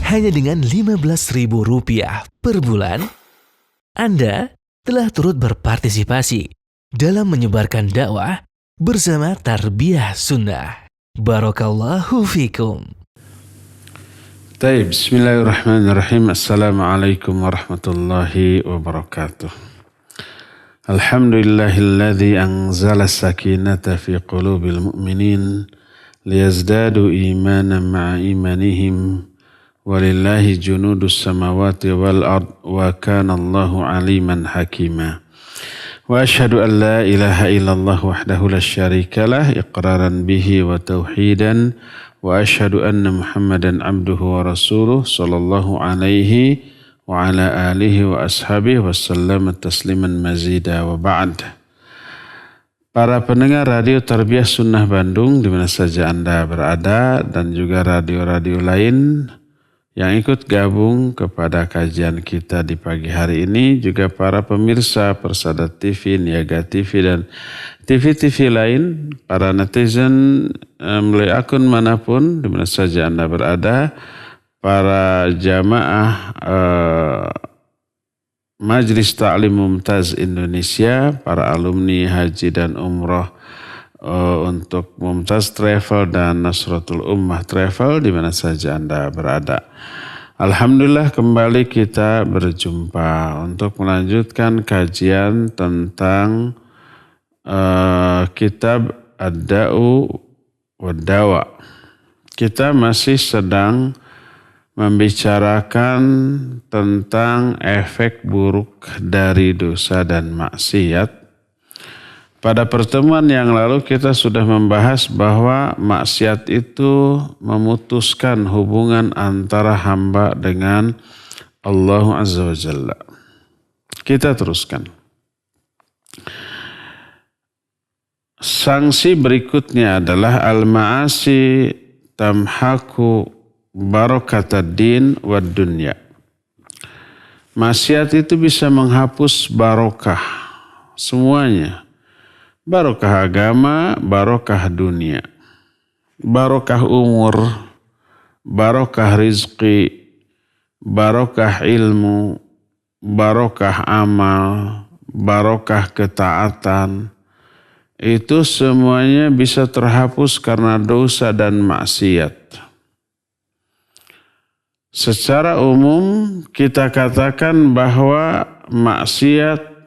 hanya dengan Rp15.000 per bulan, Anda telah turut berpartisipasi dalam menyebarkan dakwah bersama Tarbiyah Sunnah. Barakallahu fikum. Taib, bismillahirrahmanirrahim. Assalamualaikum warahmatullahi wabarakatuh. Alhamdulillahilladzi anzala sakinata fi qulubil mu'minin liyazdadu imanan ma'a imanihim walillahi junudus samawati wal ard wa kana Allahu aliman hakima. Wa ashhadu an la ilaha illallah wahdahu la syarika lah iqraran bihi wa tauhidan wa ashhadu anna Muhammadan abduhu wa rasuluh sallallahu alaihi wa ala alihi wa ashabihi wa sallam tasliman mazida wa ba'd. Para pendengar Radio Tarbiyah Sunnah Bandung di mana saja Anda berada dan juga radio-radio lain yang ikut gabung kepada kajian kita di pagi hari ini, juga para pemirsa Persada TV, Niaga TV, dan TV-TV lain, para netizen melalui akun manapun, di mana saja Anda berada, para jamaah Majelis Ta'lim Mumtaz Indonesia, para alumni haji dan umroh untuk Mumtaz Travel dan Nasratul Ummah Travel di mana saja Anda berada. Alhamdulillah kembali kita berjumpa untuk melanjutkan kajian tentang kitab Ad-Da'u wad-Dawa. Kita masih sedang membicarakan tentang efek buruk dari dosa dan maksiat. Pada pertemuan yang lalu kita sudah membahas bahwa maksiat itu memutuskan hubungan antara hamba dengan Allah Azza wa Jalla. Kita teruskan. Sanksi berikutnya adalah al-ma'asi tamhaku barakatad din wad dunya. Maksiat itu bisa menghapus barokah semuanya. Barokah agama, barokah dunia, barokah umur, barokah rizki, barokah ilmu, barokah amal, barokah ketaatan. Itu semuanya bisa terhapus karena dosa dan maksiat. Secara umum kita katakan bahwa maksiat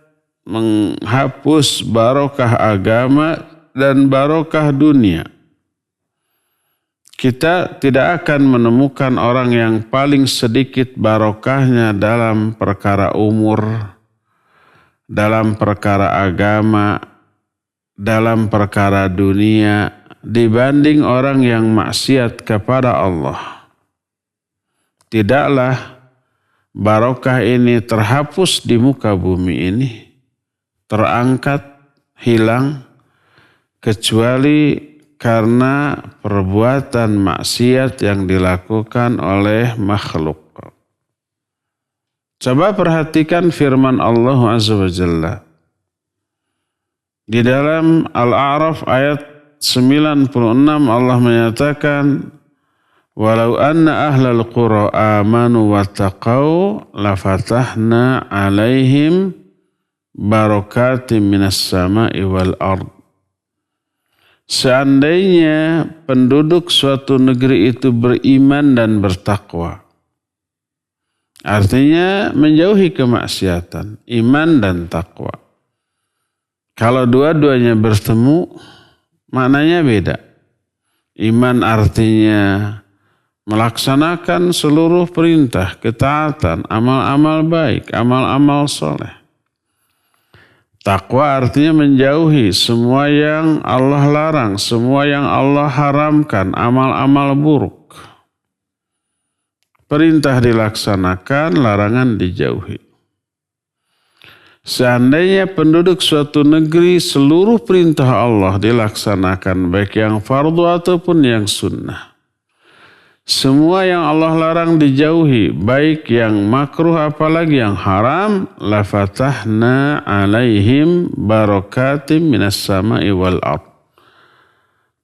menghapus barokah agama dan barokah dunia. Kita tidak akan menemukan orang yang paling sedikit barokahnya dalam perkara umur, dalam perkara agama, dalam perkara dunia dibanding orang yang maksiat kepada Allah. Tidaklah barokah ini terhapus di muka bumi ini, terangkat, hilang, kecuali karena perbuatan maksiat yang dilakukan oleh makhluk. Coba perhatikan firman Allah Azza wa Jalla. Di dalam Al-A'raf ayat 96 Allah menyatakan, walau anna ahlal qura amanu wattaqau lafatahna alaihim barakatim minas sama'i wal ard. Seandainya penduduk suatu negeri itu beriman dan bertakwa, artinya menjauhi kemaksiatan, iman dan takwa. Kalau dua-duanya bertemu, maknanya beda. Iman artinya melaksanakan seluruh perintah, ketaatan, amal-amal baik, amal-amal soleh. Takwa artinya menjauhi semua yang Allah larang, semua yang Allah haramkan, amal-amal buruk. Perintah dilaksanakan, larangan dijauhi. Seandainya penduduk suatu negeri seluruh perintah Allah dilaksanakan, baik yang fardu ataupun yang sunnah. Semua yang Allah larang dijauhi, baik yang makruh apalagi yang haram, lafatahna alaihim barakatim minas sama'i wal ard.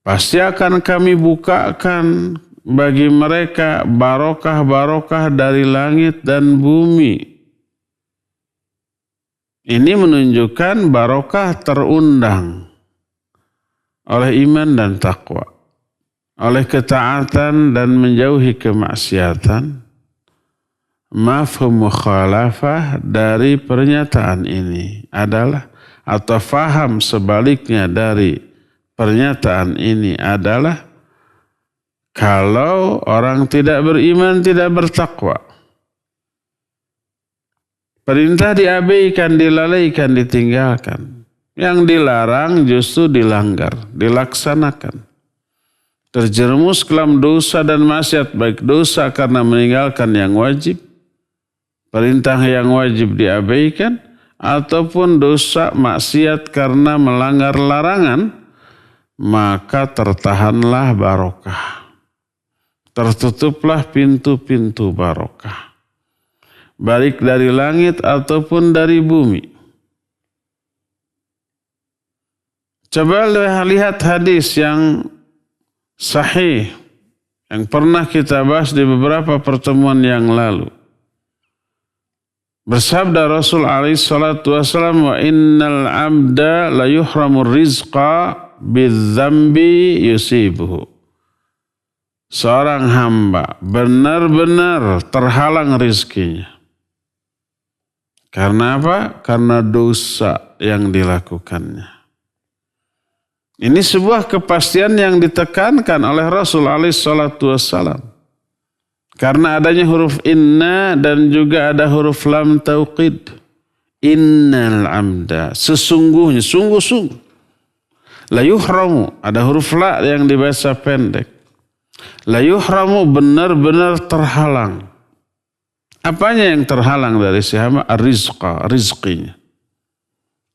Pasti akan kami bukakan bagi mereka barokah-barokah dari langit dan bumi. Ini menunjukkan barokah terundang oleh iman dan takwa, oleh ketaatan dan menjauhi kemaksiatan. Mafhum mukhalafah dari pernyataan ini adalah, atau faham sebaliknya dari pernyataan ini adalah, kalau orang tidak beriman, tidak bertakwa, perintah diabaikan, dilalaikan, ditinggalkan. Yang dilarang justru dilanggar, dilaksanakan. Terjerumus ke dalam dosa dan maksiat, baik dosa karena meninggalkan yang wajib, perintah yang wajib diabaikan, ataupun dosa maksiat karena melanggar larangan, maka tertahanlah barokah. Tertutuplah pintu-pintu barokah. Baik dari langit ataupun dari bumi. Coba lihat hadis yang sahih yang pernah kita bahas di beberapa pertemuan yang lalu. Bersabda Rasul alaihi salatu wasallam, wa innal abda la yuhramur rizqa bidzambi yusibuhu. Seorang hamba benar-benar terhalang rizkinya. Karena apa? Karena dosa yang dilakukannya. Ini sebuah kepastian yang ditekankan oleh Rasul alaihi salatu wassalam. Karena adanya huruf inna dan juga ada huruf lam tauqid. Innal amda, sesungguhnya, sungguh-sungguh. La yuhramu, ada huruf la yang dibaca pendek. La yuhramu, benar-benar terhalang. Apanya yang terhalang dari si hamba? Ar-rizqa, rizqinya.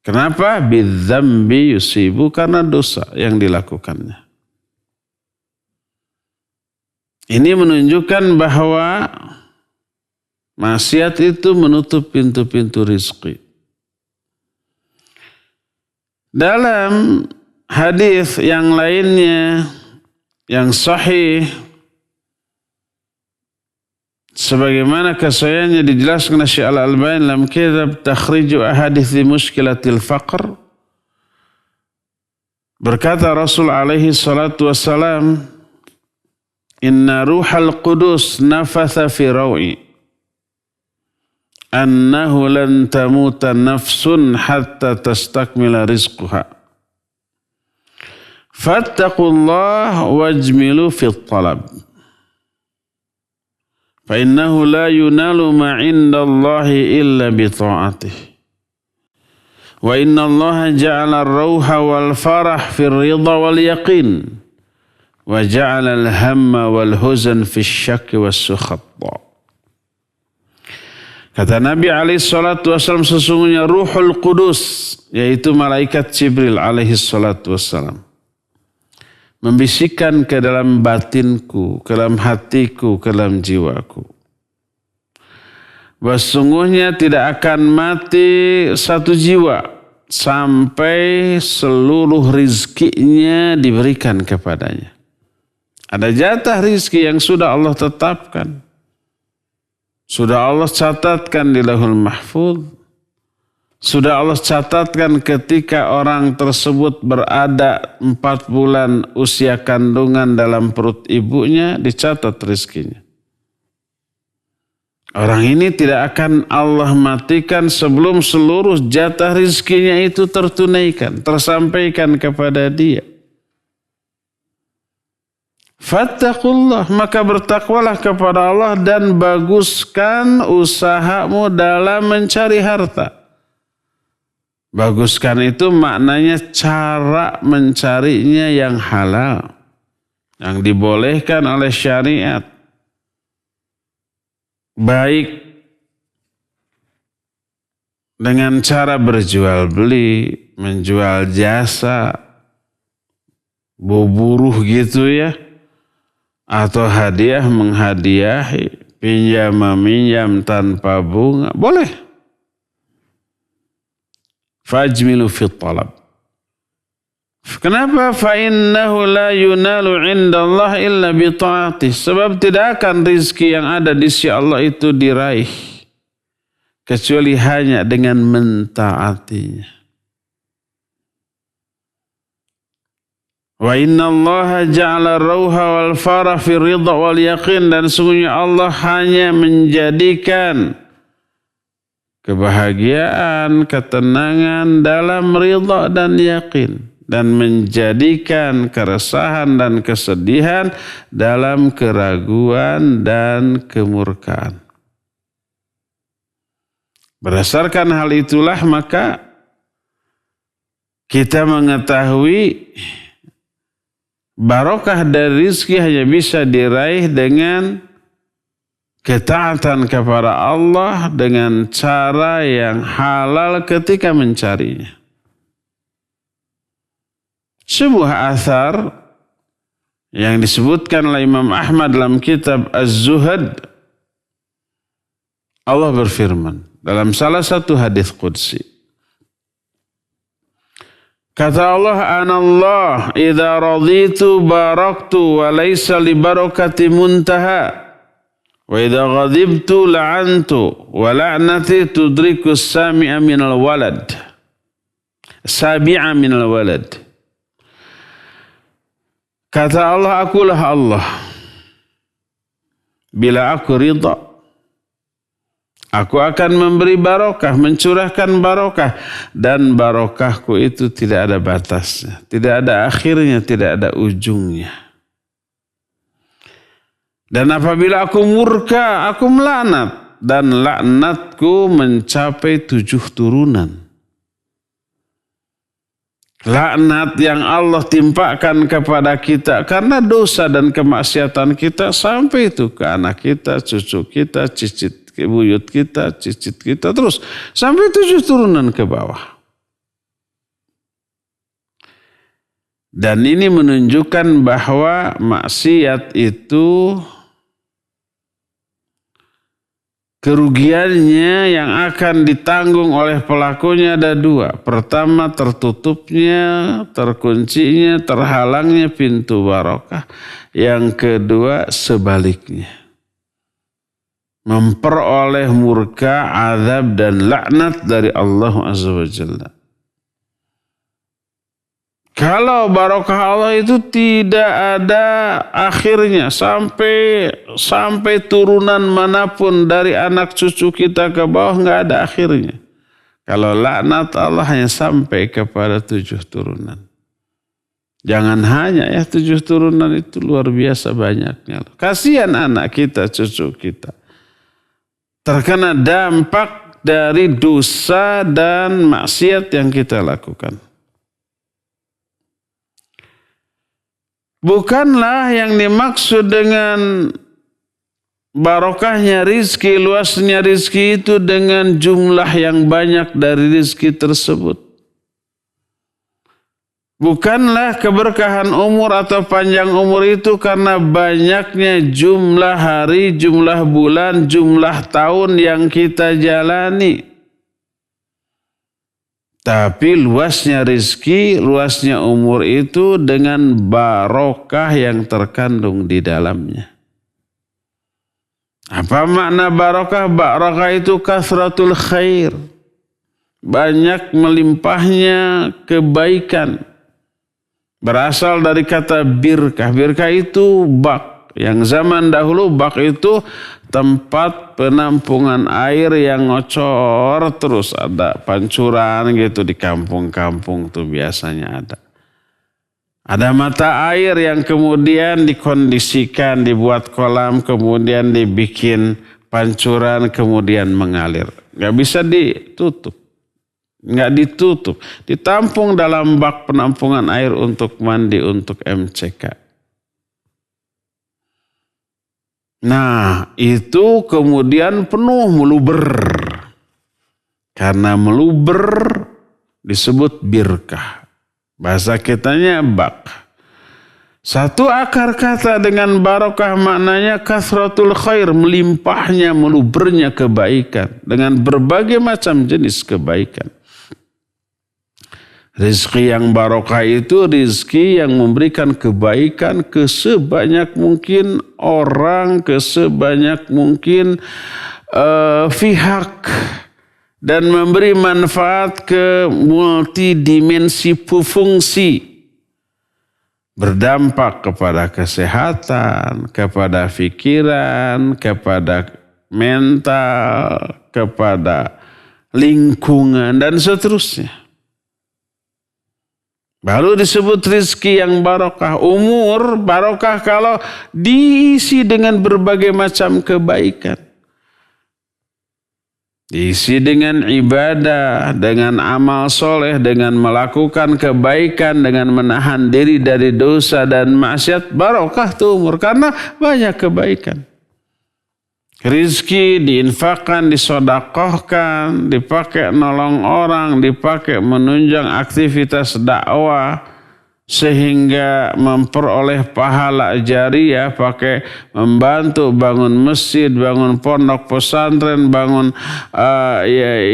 Kenapa? Bidzambi yusibu, karena dosa yang dilakukannya. Ini menunjukkan bahwa maksiat itu menutup pintu-pintu rizki. Dalam hadis yang lainnya yang sahih, sebagaimana kesayannya dijelaskan Syekh Al-Albani dalam kitab Takhriju Ahadits di Mushkilatil Faqr, berkata Rasul alaihi salatu wassalam, inna ruhal qudus nafatha fi rawi annahu lan tamuta nafsun hatta tastakmila rizquha fattaqullah wajmilu fi talab fa innahu la yunalu ma indallahi illa bi ta'atih wa inna allaha ja'ala ar-rauha wal farah fi ar-ridha wal yaqin wa ja'ala al-hamma wal huzn fi asy-syakki was-sukhat. Kata Nabi alaihi salatu wasallam, sesungguhnya Ruhul Qudus, yaitu malaikat Jibril alaihi salatu wasallam, membisikkan ke dalam batinku, ke dalam hatiku, ke dalam jiwaku, bahwa sesungguhnya tidak akan mati satu jiwa sampai seluruh rizkinya diberikan kepadanya. Ada jatah rizki yang sudah Allah tetapkan. Sudah Allah catatkan di Lauhul Mahfuz. Sudah Allah catatkan ketika orang tersebut berada 4 bulan usia kandungan dalam perut ibunya, dicatat rizkinya. Orang ini tidak akan Allah matikan sebelum seluruh jatah rizkinya itu tertunaikan, tersampaikan kepada dia. Fattaqullah, maka bertakwalah kepada Allah dan baguskan usahamu dalam mencari harta. Baguskan itu maknanya cara mencarinya yang halal, yang dibolehkan oleh syariat. Baik dengan cara berjual beli, menjual jasa, buruh gitu ya, atau hadiah menghadiahi, pinjam meminjam tanpa bunga, boleh. Fajmilu fit talab. Kenapa? Fa'innahu la yunalu indallah illa bita'atih. Sebab tidak akan rizki yang ada di sisi Allah itu diraih kecuali hanya dengan mentaatinya. Wa inna allaha ja'ala rauha wal farah fi ridha wal yaqin. Dan sungguhnya Allah hanya menjadikan kebahagiaan, ketenangan dalam ridha dan yakin. Dan menjadikan keresahan dan kesedihan dalam keraguan dan kemurkaan. Berdasarkan hal itulah maka kita mengetahui barokah dari rizki hanya bisa diraih dengan ketaatan kepada Allah dengan cara yang halal ketika mencarinya. Sebuah athar yang disebutkan oleh Imam Ahmad dalam kitab Az-Zuhad, Allah berfirman dalam salah satu hadis qudsi. Kata Allah, "Anallah idza raditu baraktu wa laysa li barakati muntaha wa idza ghadibtu la'antu wa la'nati tudriku as-sami'a minal walad." Sabi'a minal walad. Kata Allah, akulah Allah. Bila aku ridha, aku akan memberi barokah, mencurahkan barokah. Dan barokahku itu tidak ada batasnya. Tidak ada akhirnya, tidak ada ujungnya. Dan apabila aku murka, aku melaknat. Dan laknatku mencapai 7 turunan. Laknat yang Allah timpakan kepada kita karena dosa dan kemaksiatan kita sampai itu ke anak kita, cucu kita, cicit buyut kita, cicit kita, terus sampai 7 turunan ke bawah. Dan ini menunjukkan bahwa maksiat itu kerugiannya yang akan ditanggung oleh pelakunya ada 2. Pertama, tertutupnya, terkuncinya, terhalangnya pintu barokah. Yang kedua, sebaliknya. Memperoleh murka, azab dan laknat dari Allah Azza wa Jalla. Kalau barokah Allah itu tidak ada akhirnya sampai turunan manapun dari anak cucu kita ke bawah nggak ada akhirnya. Kalau laknat Allah hanya sampai kepada 7 turunan. Jangan hanya 7 turunan itu luar biasa banyaknya. Kasihan anak kita, cucu kita. Terkena dampak dari dosa dan maksiat yang kita lakukan. Bukanlah yang dimaksud dengan barokahnya rizki, luasnya rizki itu dengan jumlah yang banyak dari rizki tersebut. Bukanlah keberkahan umur atau panjang umur itu karena banyaknya jumlah hari, jumlah bulan, jumlah tahun yang kita jalani. Tapi luasnya rizki, luasnya umur itu dengan barokah yang terkandung di dalamnya. Apa makna barokah? Barokah itu kasratul khair. Banyak melimpahnya kebaikan. Berasal dari kata birkah. Birkah itu bak. Yang zaman dahulu bak itu tempat penampungan air yang ngocor terus, ada pancuran gitu di kampung-kampung tuh biasanya ada. Ada mata air yang kemudian dikondisikan, dibuat kolam, kemudian dibikin pancuran, kemudian mengalir. Gak bisa ditutup. Gak ditutup. Ditampung dalam bak penampungan air untuk mandi, untuk MCK. Nah, itu kemudian penuh meluber. Karena meluber disebut birkah. Bahasa kitanya bak. Satu akar kata dengan barokah maknanya kasratul khair, melimpahnya, melubernya kebaikan dengan berbagai macam jenis kebaikan. Rizki yang barokah itu rizki yang memberikan kebaikan ke sebanyak mungkin orang, ke sebanyak mungkin pihak, dan memberi manfaat ke multidimensi fungsi. Berdampak kepada kesehatan, kepada pikiran, kepada mental, kepada lingkungan, dan seterusnya. Baru disebut rizki yang barokah. Umur barokah kalau diisi dengan berbagai macam kebaikan. Diisi dengan ibadah, dengan amal soleh, dengan melakukan kebaikan, dengan menahan diri dari dosa dan maksiat. Barokah tuh umur karena banyak kebaikan. Rizki diinfakkan, disodakohkan, dipakai nolong orang, dipakai menunjang aktivitas dakwah sehingga memperoleh pahala jariah, pakai membantu bangun masjid, bangun pondok pesantren, bangun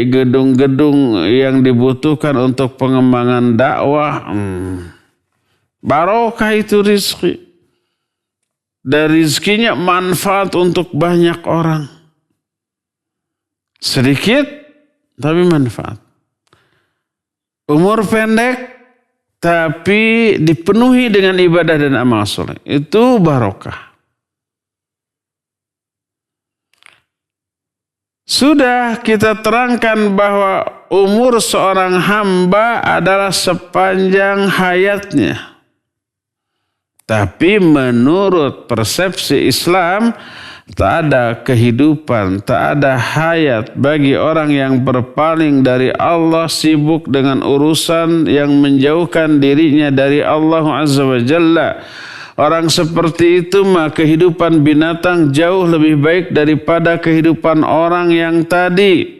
gedung-gedung yang dibutuhkan untuk pengembangan dakwah. Barokah itu rizki. Dan rizkinya manfaat untuk banyak orang. Sedikit tapi manfaat. Umur pendek tapi dipenuhi dengan ibadah dan amal soleh. Itu barokah. Sudah kita terangkan bahwa umur seorang hamba adalah sepanjang hayatnya. Tapi menurut persepsi Islam, tak ada kehidupan, tak ada hayat bagi orang yang berpaling dari Allah, sibuk dengan urusan yang menjauhkan dirinya dari Allah Azza wa Jalla. Orang seperti itu mah kehidupan binatang jauh lebih baik daripada kehidupan orang yang tadi.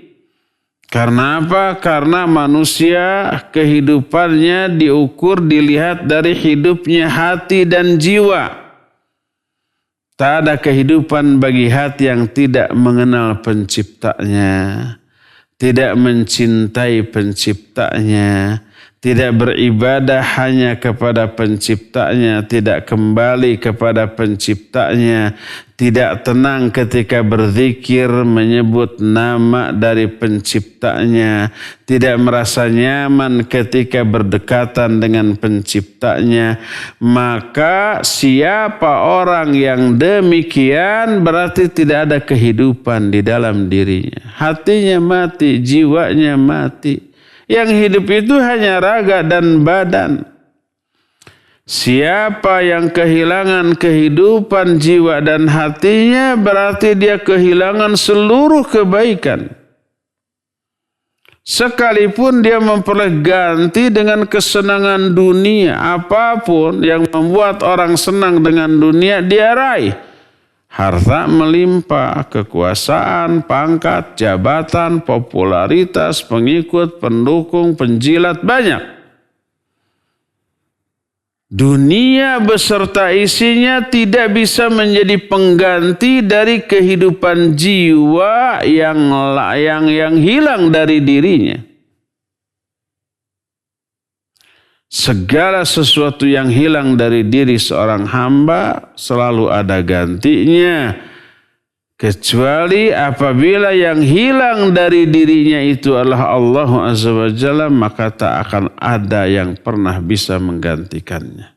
Karena apa? Karena manusia kehidupannya diukur, dilihat dari hidupnya hati dan jiwa. Tak ada kehidupan bagi hati yang tidak mengenal penciptanya, tidak mencintai penciptanya, tidak beribadah hanya kepada penciptanya, tidak kembali kepada penciptanya, tidak tenang ketika berzikir menyebut nama dari penciptanya, tidak merasa nyaman ketika berdekatan dengan penciptanya. Maka siapa orang yang demikian berarti tidak ada kehidupan di dalam dirinya. Hatinya mati, jiwanya mati. Yang hidup itu hanya raga dan badan. Siapa yang kehilangan kehidupan jiwa dan hatinya berarti dia kehilangan seluruh kebaikan. Sekalipun dia memperoleh ganti dengan kesenangan dunia, apapun yang membuat orang senang dengan dunia dia raih. Harta melimpah, kekuasaan, pangkat, jabatan, popularitas, pengikut, pendukung, penjilat, banyak. Dunia beserta isinya tidak bisa menjadi pengganti dari kehidupan jiwa yang hilang dari dirinya. Segala sesuatu yang hilang dari diri seorang hamba selalu ada gantinya. Kecuali apabila yang hilang dari dirinya itu adalah Allah Azza wa Jalla, maka tak akan ada yang pernah bisa menggantikannya.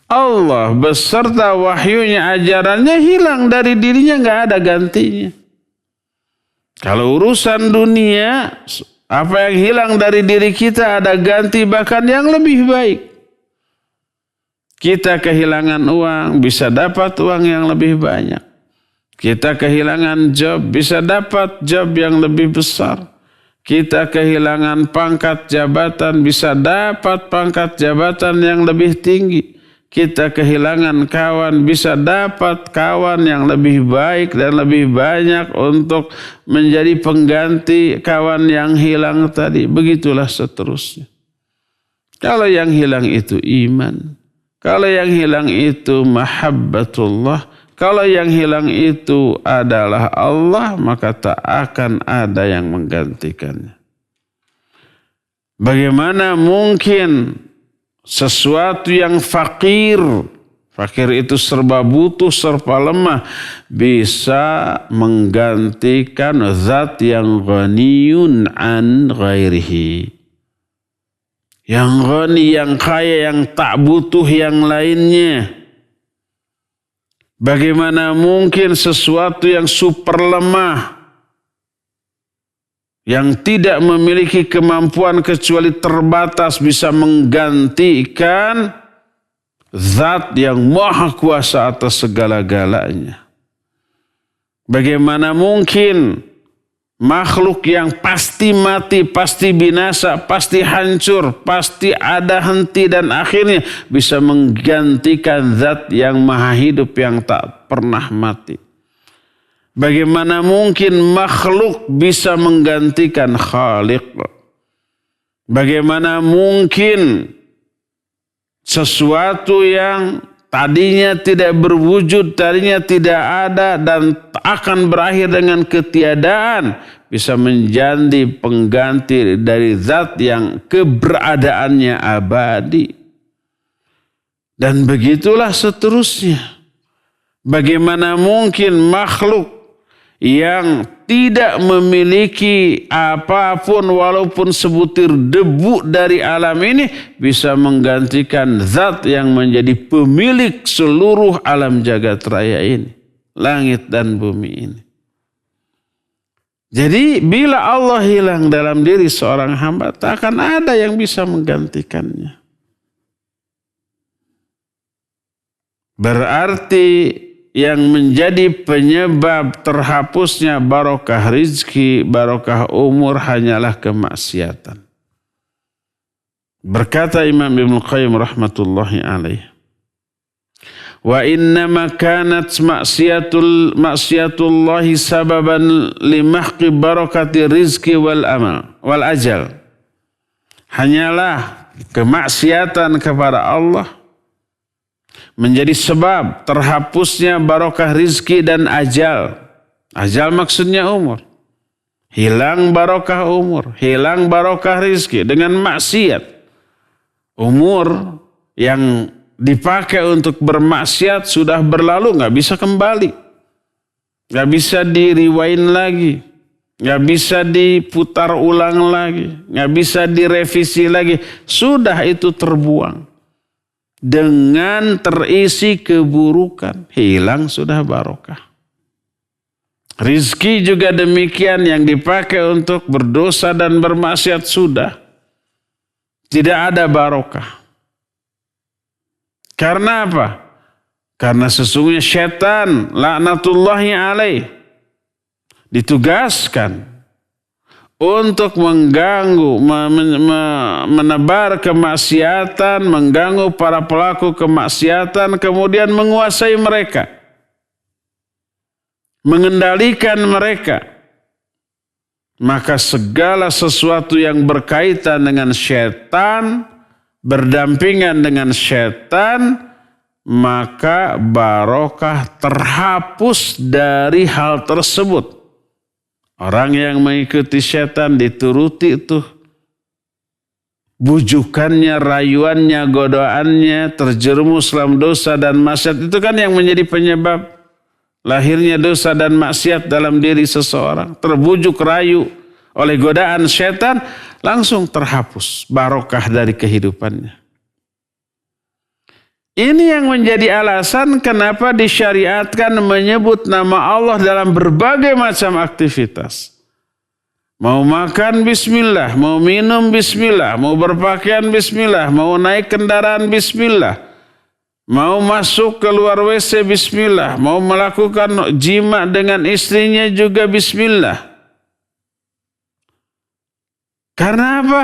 Allah beserta wahyunya, ajarannya hilang dari dirinya, nggak ada gantinya. Kalau urusan dunia, apa yang hilang dari diri kita ada ganti bahkan yang lebih baik. Kita kehilangan uang, bisa dapat uang yang lebih banyak. Kita kehilangan job, bisa dapat job yang lebih besar. Kita kehilangan pangkat jabatan, bisa dapat pangkat jabatan yang lebih tinggi. Kita kehilangan kawan, bisa dapat kawan yang lebih baik dan lebih banyak untuk menjadi pengganti kawan yang hilang tadi. Begitulah seterusnya. Kalau yang hilang itu iman, kalau yang hilang itu mahabbatullah, kalau yang hilang itu adalah Allah, maka tak akan ada yang menggantikannya. Bagaimana mungkin sesuatu yang fakir itu serba butuh, serba lemah, bisa menggantikan zat yang ghaniyun an ghairihi. Yang ghani, yang kaya, yang tak butuh yang lainnya. Bagaimana mungkin sesuatu yang super lemah, yang tidak memiliki kemampuan kecuali terbatas, bisa menggantikan zat yang maha kuasa atas segala-galanya. Bagaimana mungkin makhluk yang pasti mati, pasti binasa, pasti hancur, pasti ada henti dan akhirnya bisa menggantikan zat yang maha hidup yang tak pernah mati. Bagaimana mungkin makhluk bisa menggantikan Khaliq? Bagaimana mungkin sesuatu yang tadinya tidak berwujud, tadinya tidak ada dan akan berakhir dengan ketiadaan, bisa menjadi pengganti dari zat yang keberadaannya abadi. Dan begitulah seterusnya. Bagaimana mungkin makhluk yang tidak memiliki apapun walaupun sebutir debu dari alam ini bisa menggantikan zat yang menjadi pemilik seluruh alam jagat raya ini, langit dan bumi ini. Jadi bila Allah hilang dalam diri seorang hamba, tak akan ada yang bisa menggantikannya. Berarti yang menjadi penyebab terhapusnya barokah rizki, barokah umur hanyalah kemaksiatan. Berkata Imam Ibnu Qayyim rahmatullahi alaih, wa innama kanat maksiatullahi sababan limahqi barakati rizki wal amal wal ajal. Hanyalah kemaksiatan kepada Allah menjadi sebab terhapusnya barokah rizki dan ajal. Ajal maksudnya umur. Hilang barokah umur, hilang barokah rizki dengan maksiat. Umur yang dipakai untuk bermaksiat sudah berlalu, gak bisa kembali. Gak bisa diriwain lagi. Gak bisa diputar ulang lagi. Gak bisa direvisi lagi. Sudah itu terbuang. Dengan terisi keburukan, hilang sudah barokah. Rizki juga demikian, yang dipakai untuk berdosa dan bermaksiat sudah tidak ada barokah. Karena apa? Karena sesungguhnya syaitan laknatullahi alaih ditugaskan untuk mengganggu, menebar kemaksiatan, mengganggu para pelaku kemaksiatan, kemudian menguasai mereka, mengendalikan mereka. Maka segala sesuatu yang berkaitan dengan syaitan, berdampingan dengan syaitan, maka barokah terhapus dari hal tersebut. Orang yang mengikuti syaitan dituruti itu bujukannya, rayuannya, godaannya, terjerumus dalam dosa dan maksiat, itu kan yang menjadi penyebab lahirnya dosa dan maksiat dalam diri seseorang. Terbujuk rayu oleh godaan syaitan, langsung terhapus barokah dari kehidupannya. Ini yang menjadi alasan kenapa disyariatkan menyebut nama Allah dalam berbagai macam aktivitas. Mau makan bismillah, mau minum bismillah, mau berpakaian bismillah, mau naik kendaraan bismillah, mau masuk keluar WC bismillah, mau melakukan jima dengan istrinya juga bismillah. Karena apa?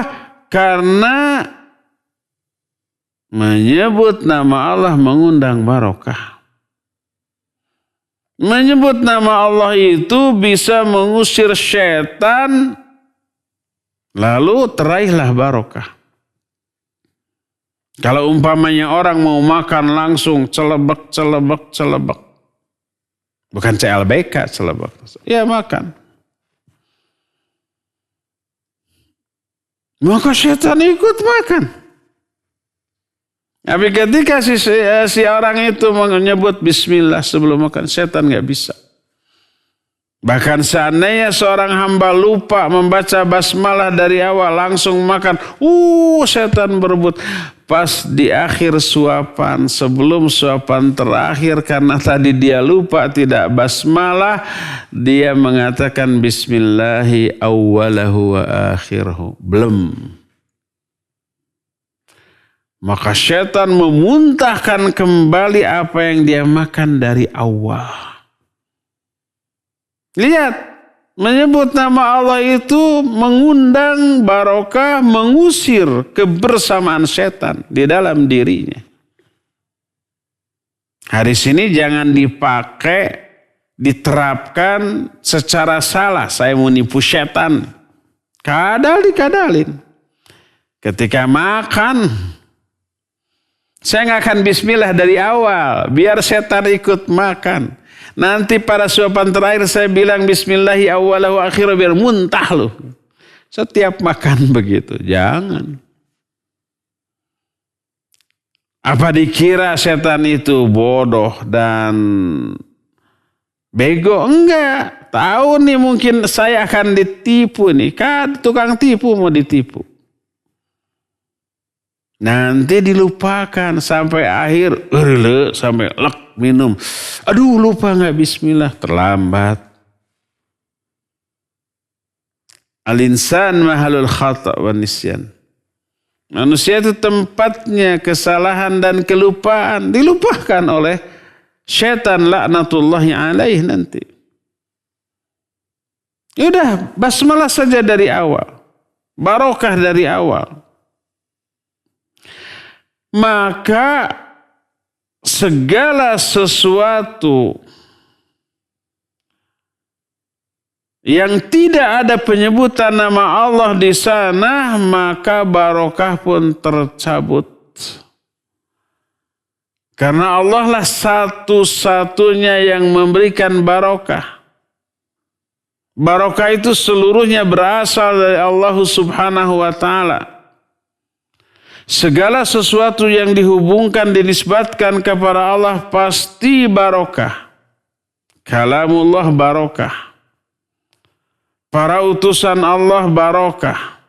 Karena menyebut nama Allah mengundang barokah. Menyebut nama Allah itu bisa mengusir syaitan, lalu teraihlah barokah. Kalau umpamanya orang mau makan langsung celebek. Bukan CLBK celebek. Ya makan. maka setan ikut makan. Tapi ketika si orang itu menyebut bismillah sebelum makan, setan nggak bisa. Bahkan seandainya seorang hamba lupa membaca basmalah dari awal langsung makan, setan berebut. Pas di akhir suapan, sebelum suapan terakhir, karena tadi dia lupa tidak basmalah, dia mengatakan bismillahi awwalahu wa akhirahu. Belum. Maka setan memuntahkan kembali apa yang dia makan dari awal. Lihat, menyebut nama Allah itu mengundang barokah, mengusir kebersamaan setan di dalam dirinya. Hadis ini jangan dipakai, diterapkan secara salah. Saya mau nipu setan. Dikadalin. Ketika makan, saya nggak akan bismillah dari awal, biar setan ikut makan. Nanti pada suapan terakhir saya bilang bismillahi awwalahu akhiru biar muntah loh. Setiap makan begitu, jangan. Apa dikira setan itu bodoh dan bego? Enggak. Tahu nih mungkin saya akan ditipu nih. Kan tukang tipu mau ditipu. Nanti dilupakan sampai akhir, sampai lek minum. Aduh lupa nggak bismillah, terlambat. Al-insan mahalul khata' wa nisyan. Manusia itu tempatnya kesalahan dan kelupaan. Dilupakan oleh syaitan laknatullahi alaih nanti. Yaudah basmalah saja dari awal. Barokah dari awal. Maka segala sesuatu yang tidak ada penyebutan nama Allah di sana, maka barokah pun tercabut. Karena Allah lah satu-satunya yang memberikan barokah. Barokah itu seluruhnya berasal dari Allah Subhanahu wa ta'ala. Segala sesuatu yang dihubungkan, dinisbatkan kepada Allah pasti barokah. Kalamullah barokah. Para utusan Allah barokah.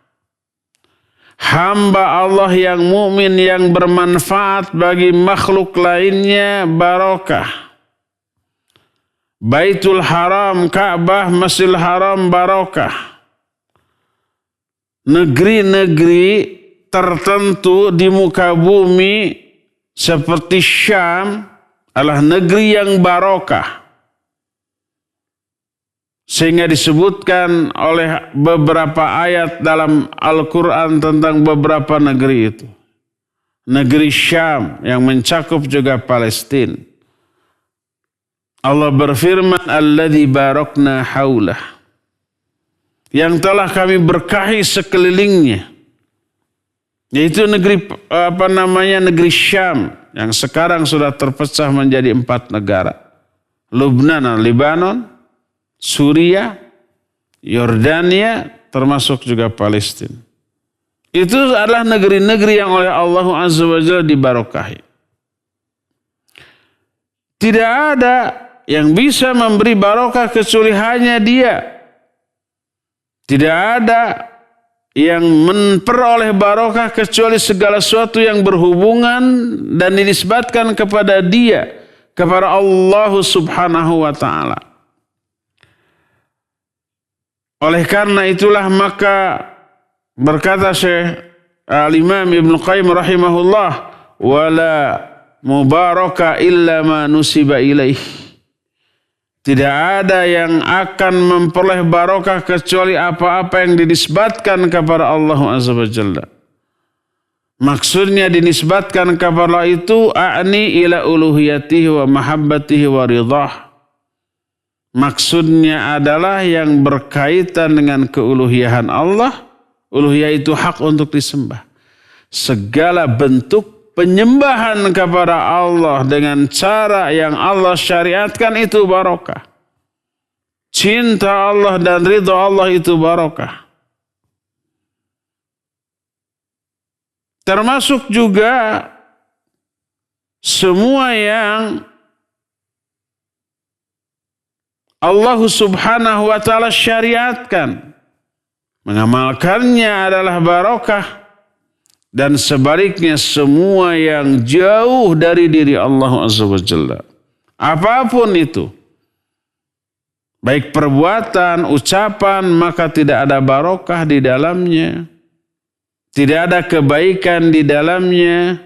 Hamba Allah yang mukmin yang bermanfaat bagi makhluk lainnya barokah. Baitul Haram, Ka'bah, Masjidil Haram barokah. Negeri-negeri tertentu di muka bumi seperti Syam adalah negeri yang barokah. Sehingga disebutkan oleh beberapa ayat dalam Al-Quran tentang beberapa negeri itu. Negeri Syam yang mencakup juga Palestina. Allah berfirman, alladzi barakna haulah. Yang telah kami berkahi sekelilingnya. Yaitu negeri negeri Syam yang sekarang sudah terpecah menjadi 4 negara. Lebanon, Libanon, Suriah, Yordania, termasuk juga Palestina. Itu adalah negeri-negeri yang oleh Allah Azza wa Jalla dibarokahi. Tidak ada yang bisa memberi barokah kecuali hanya Dia. Tidak ada yang memperoleh barokah kecuali segala sesuatu yang berhubungan dan dinisbatkan kepada Dia, kepada Allah Subhanahu wa ta'ala. Oleh karena itulah maka berkata Syekh Al-Imam Ibnu Qayyim rahimahullah, wala mubaraka illa ma nusiba ilaih. Tidak ada yang akan memperoleh barokah kecuali apa-apa yang dinisbatkan kepada Allah Azza wa Jalla. Maksudnya dinisbatkan kepada Allah itu a'ni ila uluhiyatihi wa mahabbatihi wa ridah. Maksudnya adalah yang berkaitan dengan keuluhiyahan Allah. Uluhiyah itu hak untuk disembah. Segala bentuk penyembahan kepada Allah dengan cara yang Allah syariatkan itu barokah. Cinta Allah dan ridha Allah itu barokah. Termasuk juga semua yang Allah subhanahu wa ta'ala syariatkan. Mengamalkannya adalah barokah. Dan sebaliknya semua yang jauh dari diri Allah azza wa jalla. Apapun itu. Baik perbuatan, ucapan, maka tidak ada barokah di dalamnya. Tidak ada kebaikan di dalamnya.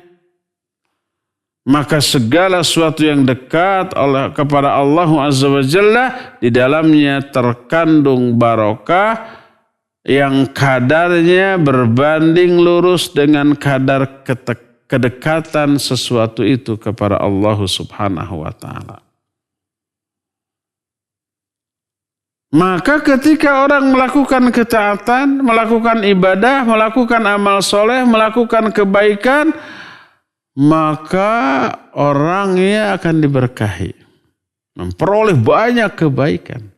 Maka segala sesuatu yang dekat kepada Allah azza wa jalla, di dalamnya terkandung barokah yang kadarnya berbanding lurus dengan kadar kedekatan sesuatu itu kepada Allah subhanahu wa ta'ala. Maka ketika orang melakukan ketaatan, melakukan ibadah, melakukan amal soleh, melakukan kebaikan, maka orangnya akan diberkahi. Memperoleh banyak kebaikan.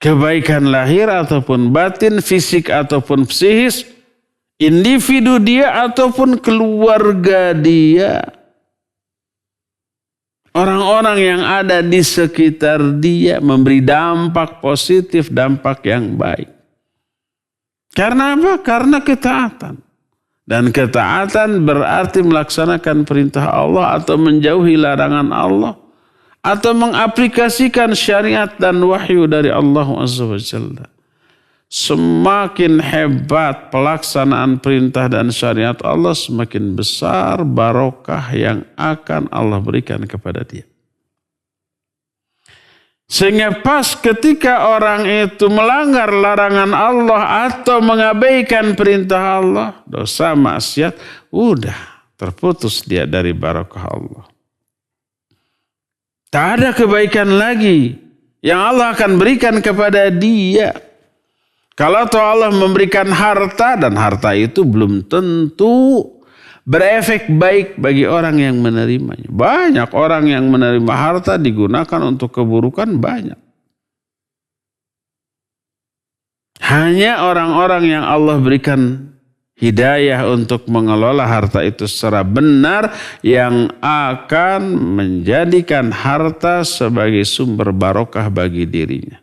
Kebaikan lahir ataupun batin, fisik ataupun psikis, individu dia ataupun keluarga dia. Orang-orang yang ada di sekitar dia memberi dampak positif, dampak yang baik. Karena apa? Karena ketaatan. Dan ketaatan berarti melaksanakan perintah Allah atau menjauhi larangan Allah. Atau mengaplikasikan syariat dan wahyu dari Allah azza wa jalla. Semakin hebat pelaksanaan perintah dan syariat Allah, semakin besar barokah yang akan Allah berikan kepada dia. Sehingga pas ketika orang itu melanggar larangan Allah atau mengabaikan perintah Allah, dosa maksiat, udah terputus dia dari barokah Allah. Tak ada kebaikan lagi yang Allah akan berikan kepada dia. Kalau Allah memberikan harta, dan harta itu belum tentu berefek baik bagi orang yang menerimanya. Banyak orang yang menerima harta digunakan untuk keburukan, banyak. Hanya orang-orang yang Allah berikan hidayah untuk mengelola harta itu secara benar yang akan menjadikan harta sebagai sumber barokah bagi dirinya.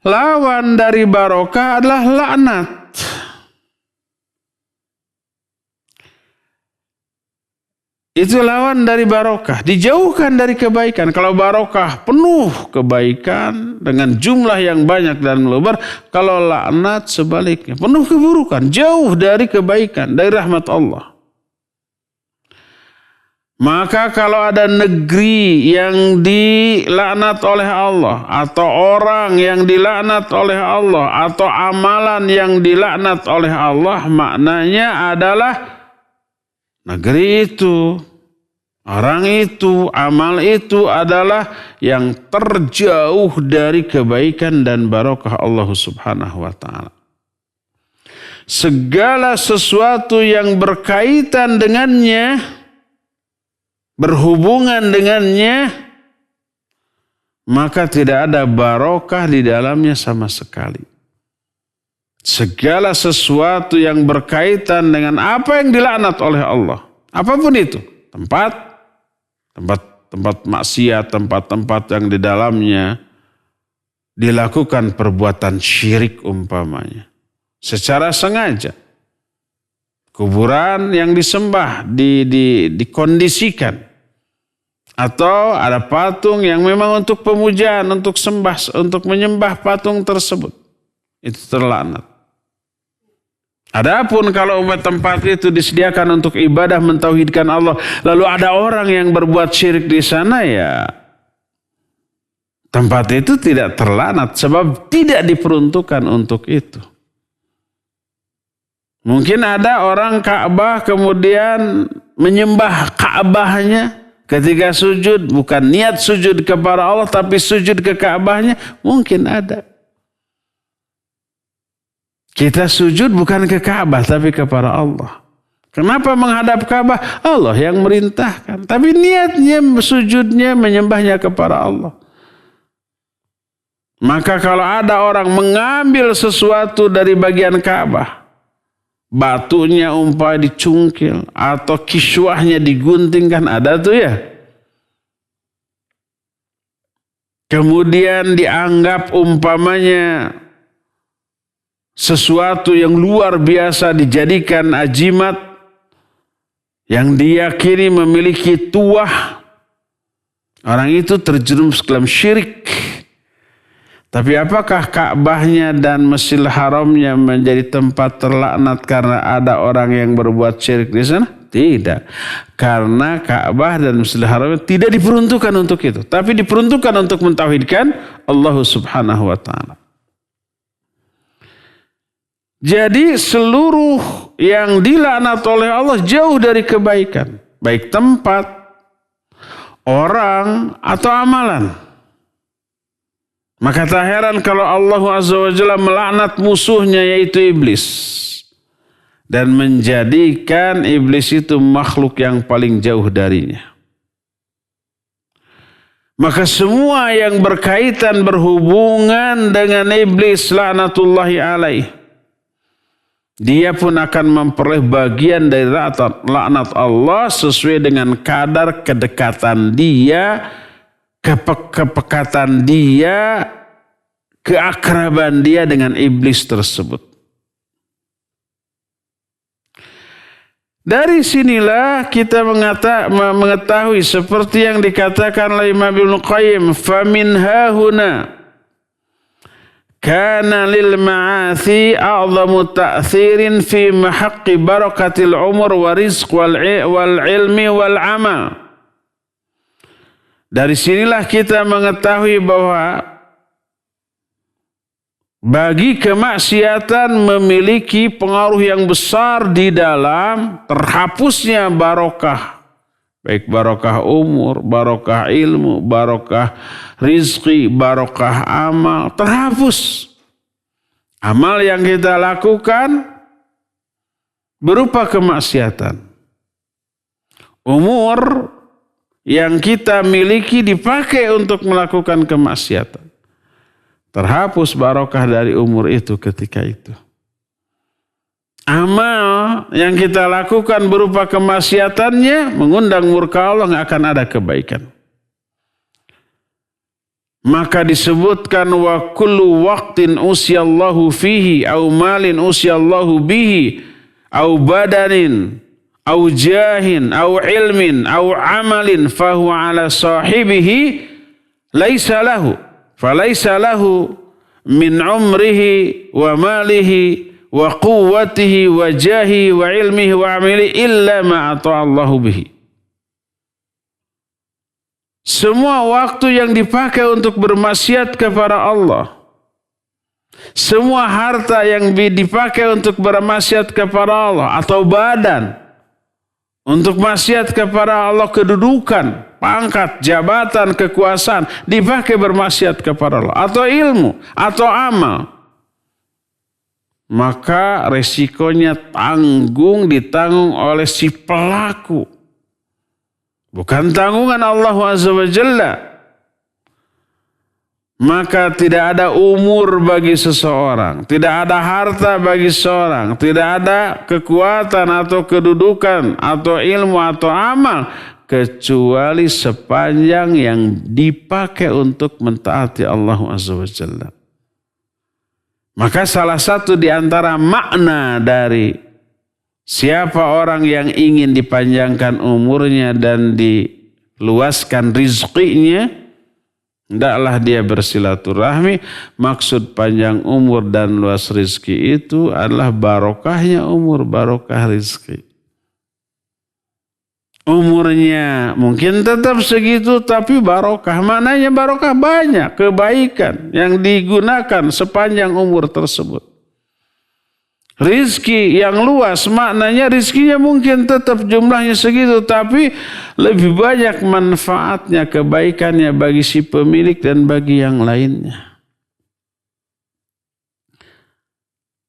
Lawan dari barokah adalah laknat. Itu lawan dari barokah. Dijauhkan dari kebaikan. Kalau barokah penuh kebaikan dengan jumlah yang banyak dan melebar. Kalau laknat sebaliknya. Penuh keburukan. Jauh dari kebaikan. Dari rahmat Allah. Maka kalau ada negeri yang dilaknat oleh Allah, atau orang yang dilaknat oleh Allah, atau amalan yang dilaknat oleh Allah, maknanya adalah negeri itu, orang itu, amal itu adalah yang terjauh dari kebaikan dan barokah Allah subhanahu wa ta'ala. Segala sesuatu yang berkaitan dengannya, berhubungan dengannya, maka tidak ada barokah di dalamnya sama sekali. Segala sesuatu yang berkaitan dengan apa yang dilaknat oleh Allah, apapun itu, tempat maksiat, tempat-tempat yang di dalamnya dilakukan perbuatan syirik umpamanya, secara sengaja. Kuburan yang disembah, dikondisikan. Atau ada patung yang memang untuk pemujaan, untuk untuk menyembah patung tersebut. Itu terlaknat. Adapun kalau tempat itu disediakan untuk ibadah mentauhidkan Allah, lalu ada orang yang berbuat syirik di sana, ya tempat itu tidak terlaknat sebab tidak diperuntukkan untuk itu. Mungkin ada orang Ka'bah kemudian menyembah Ka'bahnya ketika sujud, bukan niat sujud kepada Allah tapi sujud ke Ka'bahnya, mungkin ada. Kita sujud bukan ke Ka'bah tapi kepada Allah. Kenapa menghadap Ka'bah? Allah yang merintahkan. Tapi niatnya sujudnya menyembahnya kepada Allah. Maka kalau ada orang mengambil sesuatu dari bagian Ka'bah, batunya umpamanya dicungkil atau kiswahnya digunting, kan ada tuh ya. Kemudian dianggap umpamanya sesuatu yang luar biasa dijadikan ajimat yang diyakini memiliki tuah, orang itu terjerumus dalam syirik. Tapi apakah Ka'bahnya dan Masjidil Haramnya menjadi tempat terlaknat karena ada orang yang berbuat syirik di sana? Tidak. Karena Ka'bah dan Masjidil Haram tidak diperuntukkan untuk itu, tapi diperuntukkan untuk mentauhidkan Allah Subhanahu wa taala. Jadi seluruh yang dilaknat oleh Allah jauh dari kebaikan, baik tempat, orang atau amalan. Maka tak heran kalau Allah Azza wa Jalla melaknat musuhnya yaitu iblis dan menjadikan iblis itu makhluk yang paling jauh darinya. Maka semua yang berkaitan berhubungan dengan iblis laknatullahi alaih, dia pun akan memperoleh bagian dari laknat Allah sesuai dengan kadar kedekatan dia, kepekatan dia, keakraban dia dengan iblis tersebut. Dari sinilah kita mengetahui seperti yang dikatakan oleh Imam Ibnu Qayyim, famin hahuna kana lil ma'athi a'zamu ta'thirin fi mahaqqi barakatil umur wa rizq wal ilmi wal amal. Dari sinilah kita mengetahui bahwa bagi kemaksiatan memiliki pengaruh yang besar di dalam terhapusnya barokah. Baik barokah umur, barokah ilmu, barokah rizki, barokah amal, terhapus. Amal yang kita lakukan berupa kemaksiatan. Umur yang kita miliki dipakai untuk melakukan kemaksiatan. Terhapus barokah dari umur itu ketika itu. Amal yang kita lakukan berupa kemaksiatannya mengundang murka Allah, nggak akan ada kebaikan. Maka disebutkan wa kullu waqtin usyallahu fihi au malin usyallahu bihi au badanin au jahin au ilmin au amalin fahuwa ala sahibihi laisa lahu. Falaisa lahu min umrihi wa malihi wa quwwatihi wa jahi wa ilmihi wa amili illa ma ata'allahu bihi. Semua waktu yang dipakai untuk bermaksiat kepada Allah, semua harta yang dipakai untuk bermaksiat kepada Allah atau badan untuk maksiat kepada Allah, kedudukan, pangkat, jabatan, kekuasaan dipakai bermaksiat kepada Allah, atau ilmu, atau amal, maka resikonya ditanggung oleh si pelaku, bukan tanggungan Allah Azza wa Jalla. Maka tidak ada umur bagi seseorang, tidak ada harta bagi seseorang, tidak ada kekuatan atau kedudukan atau ilmu atau amal kecuali sepanjang yang dipakai untuk mentaati Allah Azza wa Jalla. Maka salah satu di antara makna dari siapa orang yang ingin dipanjangkan umurnya dan diluaskan rizkinya, hendaklah dia bersilaturahmi. Maksud panjang umur dan luas rizki itu adalah barokahnya umur, barokah rizki. Umurnya mungkin tetap segitu, tapi barokah. Mananya barokah? Banyak kebaikan yang digunakan sepanjang umur tersebut. Rizki yang luas, maknanya rizkinya mungkin tetap jumlahnya segitu, tapi lebih banyak manfaatnya, kebaikannya bagi si pemilik dan bagi yang lainnya.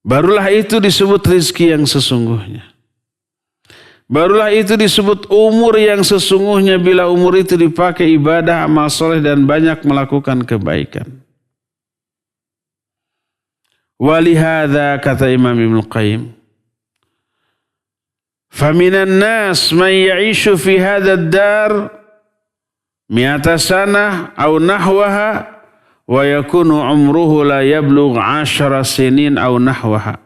Barulah itu disebut rizki yang sesungguhnya. Barulah itu disebut umur yang sesungguhnya bila umur itu dipakai ibadah, amal soleh dan banyak melakukan kebaikan. Walihada kata Imam Ibnu Qayyim, Faminan nas man ya'ishu fi hadha ad-dar mi'ata sanah aw nahwaha wa yakunu umruhu la yablugh 10 sinin aw nahwaha.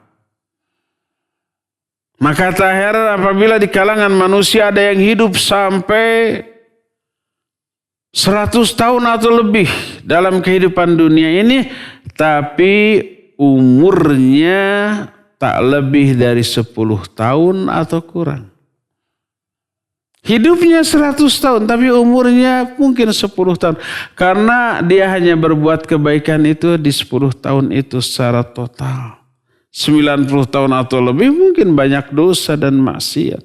Maka tak heran apabila di kalangan manusia ada yang hidup sampai 100 tahun atau lebih dalam kehidupan dunia ini, tapi umurnya tak lebih dari 10 tahun atau kurang. Hidupnya 100 tahun, tapi umurnya mungkin 10 tahun. Karena dia hanya berbuat kebaikan itu di 10 tahun itu secara total. 90 tahun atau lebih mungkin banyak dosa dan maksiat.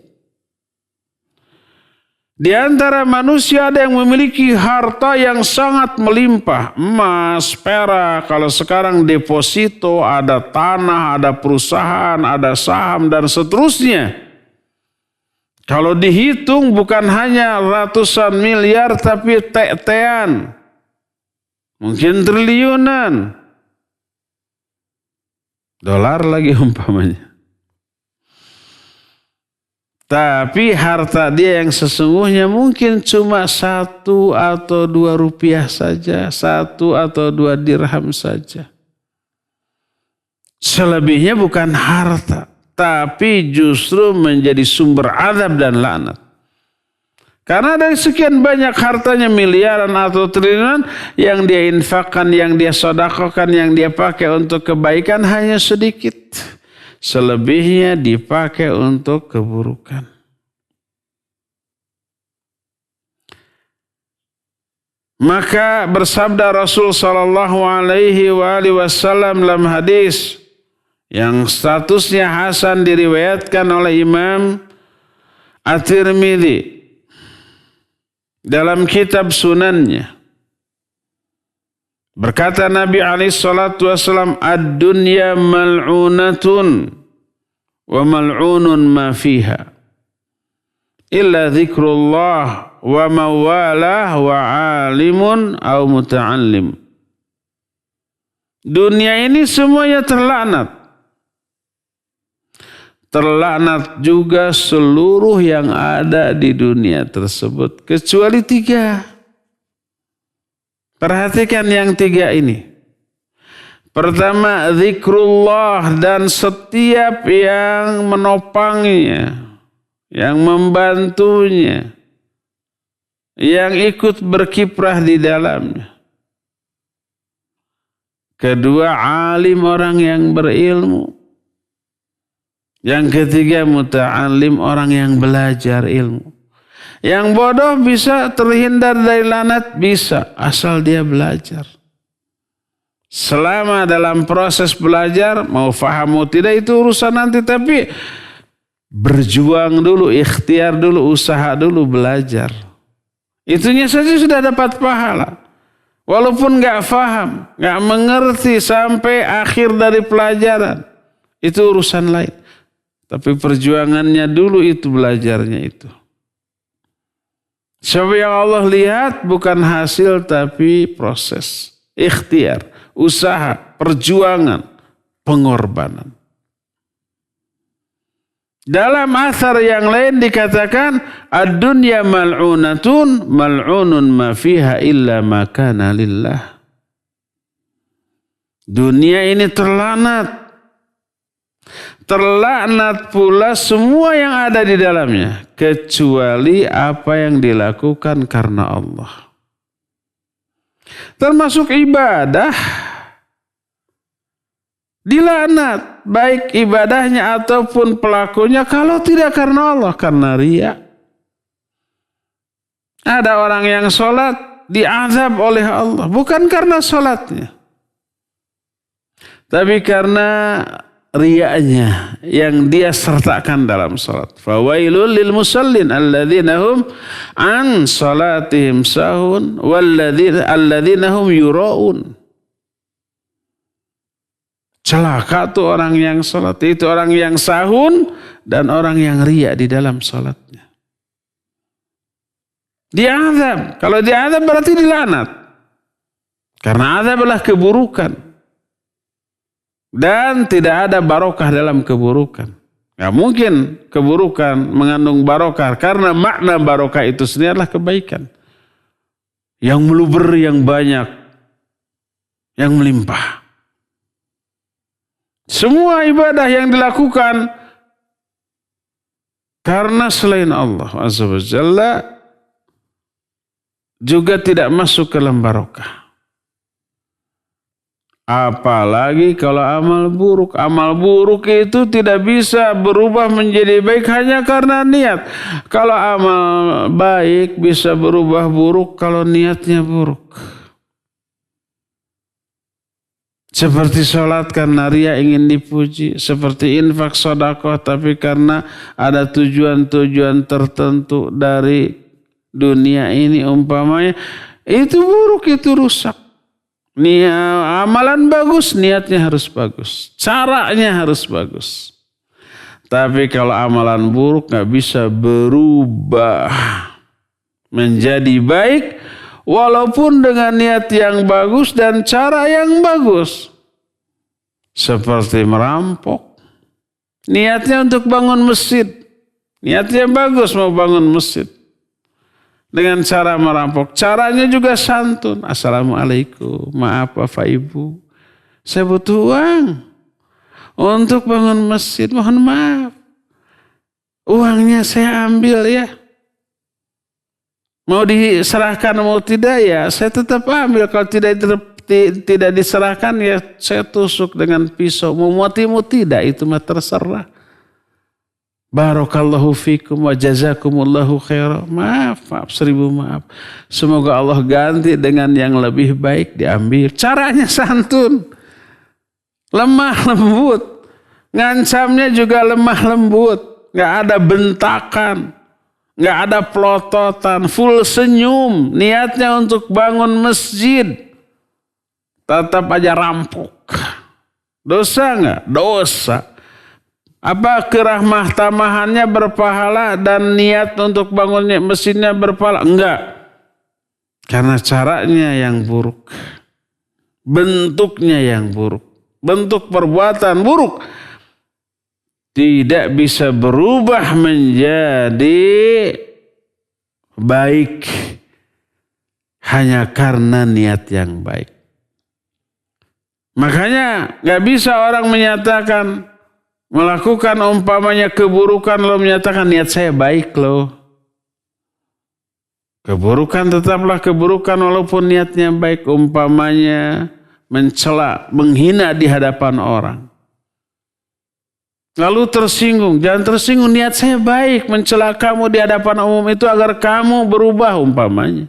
Di antara manusia ada yang memiliki harta yang sangat melimpah. Emas, perak, kalau sekarang deposito, ada tanah, ada perusahaan, ada saham, dan seterusnya. Kalau dihitung bukan hanya ratusan miliar, tapi tek-tean. Mungkin triliunan. Dolar lagi umpamanya. Tapi harta dia yang sesungguhnya mungkin cuma 1 atau 2 rupiah saja. 1 atau 2 dirham saja. Selebihnya bukan harta. Tapi justru menjadi sumber azab dan laknat. Karena dari sekian banyak hartanya miliaran atau triliunan yang dia infakkan, yang dia sedekahkan, yang dia pakai untuk kebaikan hanya sedikit. Selebihnya dipakai untuk keburukan. Maka bersabda Rasul sallallahu alaihi wasallam dalam hadis yang statusnya hasan diriwayatkan oleh Imam At-Tirmidzi dalam kitab sunannya. Berkata Nabi alaihi salatu wasallam, ad-dunya mal'unatun wa mal'unun ma fiha illa dzikrullah wa mawalah wa alimun aw muta'allim. Dunia ini semuanya terlaknat. Terlaknat juga seluruh yang ada di dunia tersebut. Kecuali 3. Perhatikan yang 3 ini. Pertama, zikrullah, dan setiap yang menopangnya, yang membantunya, yang ikut berkiprah di dalamnya. Kedua, alim, orang yang berilmu. Yang ketiga, muta'alim, orang yang belajar ilmu. Yang bodoh bisa terhindar dari laknat, bisa, asal dia belajar. Selama dalam proses belajar, mau faham mau tidak itu urusan nanti, tapi berjuang dulu, ikhtiar dulu, usaha dulu, belajar. Itunya saja sudah dapat pahala. Walaupun gak faham, gak mengerti sampai akhir dari pelajaran, itu urusan lain. Tapi perjuangannya dulu itu, belajarnya itu. Sebab yang Allah lihat bukan hasil tapi proses. Ikhtiar, usaha, perjuangan, pengorbanan. Dalam athar yang lain dikatakan, ad-dunya mal'unatun, mal'unun ma fiha illa ma kana lillah. Dunia ini terlaknat. Terlaknat pula semua yang ada di dalamnya, kecuali apa yang dilakukan karena Allah. Termasuk ibadah, dilaknat, baik ibadahnya ataupun pelakunya, kalau tidak karena Allah, karena riya. Ada orang yang sholat diazab oleh Allah, bukan karena sholatnya, tapi karena riyanya yang dia sertakan dalam salat. Fawailul lil musallin alladzina hum an salatihim sahun walladzina hum yuraun. Celaka tuh orang yang salat, itu orang yang sahun dan orang yang riya di dalam salatnya. Diazab. Kalau diazab berarti dilaknat. Karena azab adalah keburukan. Dan tidak ada barokah dalam keburukan. Nggak mungkin keburukan mengandung barokah, karena makna barokah itu sendiri adalah kebaikan. Yang meluber, yang banyak, yang melimpah. Semua ibadah yang dilakukan karena selain Allah Azza wa Jalla juga tidak masuk ke dalam barokah. Apalagi kalau amal buruk. Amal buruk itu tidak bisa berubah menjadi baik hanya karena niat. Kalau amal baik bisa berubah buruk kalau niatnya buruk. Seperti sholat karena ria ingin dipuji. Seperti infak sedekah tapi karena ada tujuan-tujuan tertentu dari dunia ini umpamanya. Itu buruk, itu rusak. Amalan bagus, niatnya harus bagus. Caranya harus bagus. Tapi kalau amalan buruk gak bisa berubah menjadi baik walaupun dengan niat yang bagus dan cara yang bagus. Seperti merampok. Niatnya untuk bangun masjid. Niatnya bagus mau bangun masjid. Dengan cara merampok. Caranya juga santun. Assalamualaikum. Maaf Bapak Ibu. Saya butuh uang. Untuk bangun masjid. Mohon maaf. Uangnya saya ambil ya. Mau diserahkan mau tidak ya. Saya tetap ambil. Kalau tidak diserahkan ya saya tusuk dengan pisau. Mau matimu tidak. Itu mah terserah. Barakallahu fikum wa jazakumullahu khairah. Maaf, 1000 maaf. Semoga Allah ganti dengan yang lebih baik diambil. Caranya santun. Lemah lembut. Ngancamnya juga lemah lembut. Gak ada bentakan. Gak ada pelototan. Full senyum. Niatnya untuk bangun masjid. Tetap aja rampok. Dosa gak? Dosa. Apa keramah tamahannya berpahala dan niat untuk bangunnya mesinnya berpahala? Enggak. Karena caranya yang buruk. Bentuknya yang buruk. Bentuk perbuatan buruk. Tidak bisa berubah menjadi baik. Hanya karena niat yang baik. Makanya gak bisa orang menyatakan melakukan umpamanya keburukan lalu menyatakan niat saya baik loh. Keburukan tetaplah keburukan walaupun niatnya baik. Umpamanya mencela, menghina di hadapan orang. Lalu tersinggung. Jangan tersinggung, niat saya baik. Mencela kamu di hadapan umum itu agar kamu berubah umpamanya.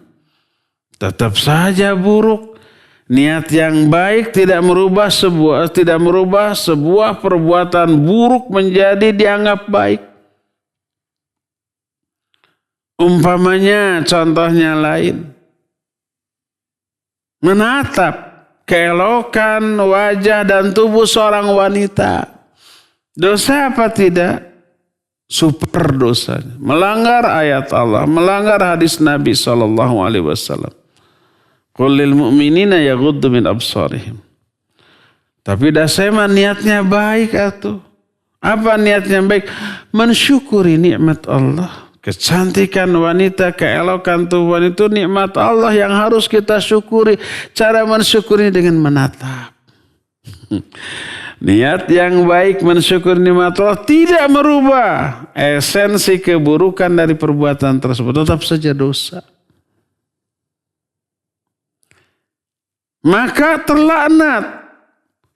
Tetap saja buruk. Niat yang baik tidak merubah sebuah perbuatan buruk menjadi dianggap baik. Umpamanya contohnya lain. Menatap keelokan wajah dan tubuh seorang wanita. Dosa apa tidak? Super dosanya. Melanggar ayat Allah, melanggar hadis Nabi SAW. Qul lil mu'minina yaghuddu min absarihim. Tapi dasar niatnya baik atuh. Apa niatnya baik? Mensyukuri nikmat Allah. Kecantikan wanita, keelokan tubuh itu nikmat Allah yang harus kita syukuri. Cara mensyukuri dengan menatap. Niat yang baik mensyukuri nikmat Allah tidak merubah esensi keburukan dari perbuatan tersebut. Tetap saja dosa. Maka terlaknat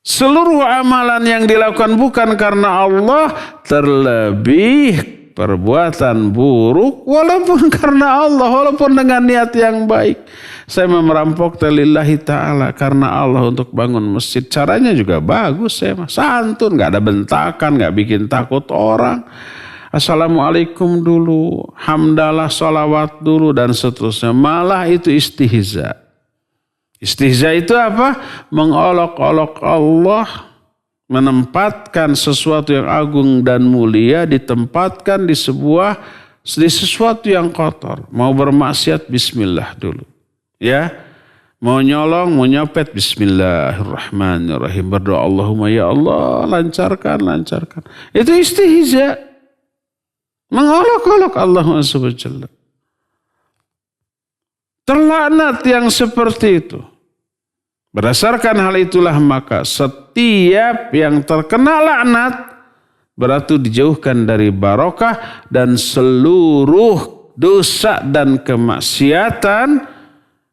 seluruh amalan yang dilakukan bukan karena Allah, terlebih perbuatan buruk walaupun karena Allah, walaupun dengan niat yang baik. Saya merampok lillahi ta'ala karena Allah untuk bangun masjid. Caranya juga bagus, saya santun, gak ada bentakan, gak bikin takut orang. Assalamualaikum dulu, hamdalah, salawat dulu dan seterusnya. Malah itu istihza. Istihza itu apa? Mengolok-olok Allah, menempatkan sesuatu yang agung dan mulia ditempatkan di sesuatu yang kotor. Mau bermaksiat bismillah dulu. Ya. Mau nyolong, mau nyopet, bismillahirrahmanirrahim. Berdoa, Allahumma ya Allah, lancarkan. Itu istihza. Mengolok-olok Allah Subhanahu wa Ta'ala. Terlaknat yang seperti itu. Berdasarkan hal itulah maka setiap yang terkena laknat berarti dijauhkan dari barokah dan seluruh dosa dan kemaksiatan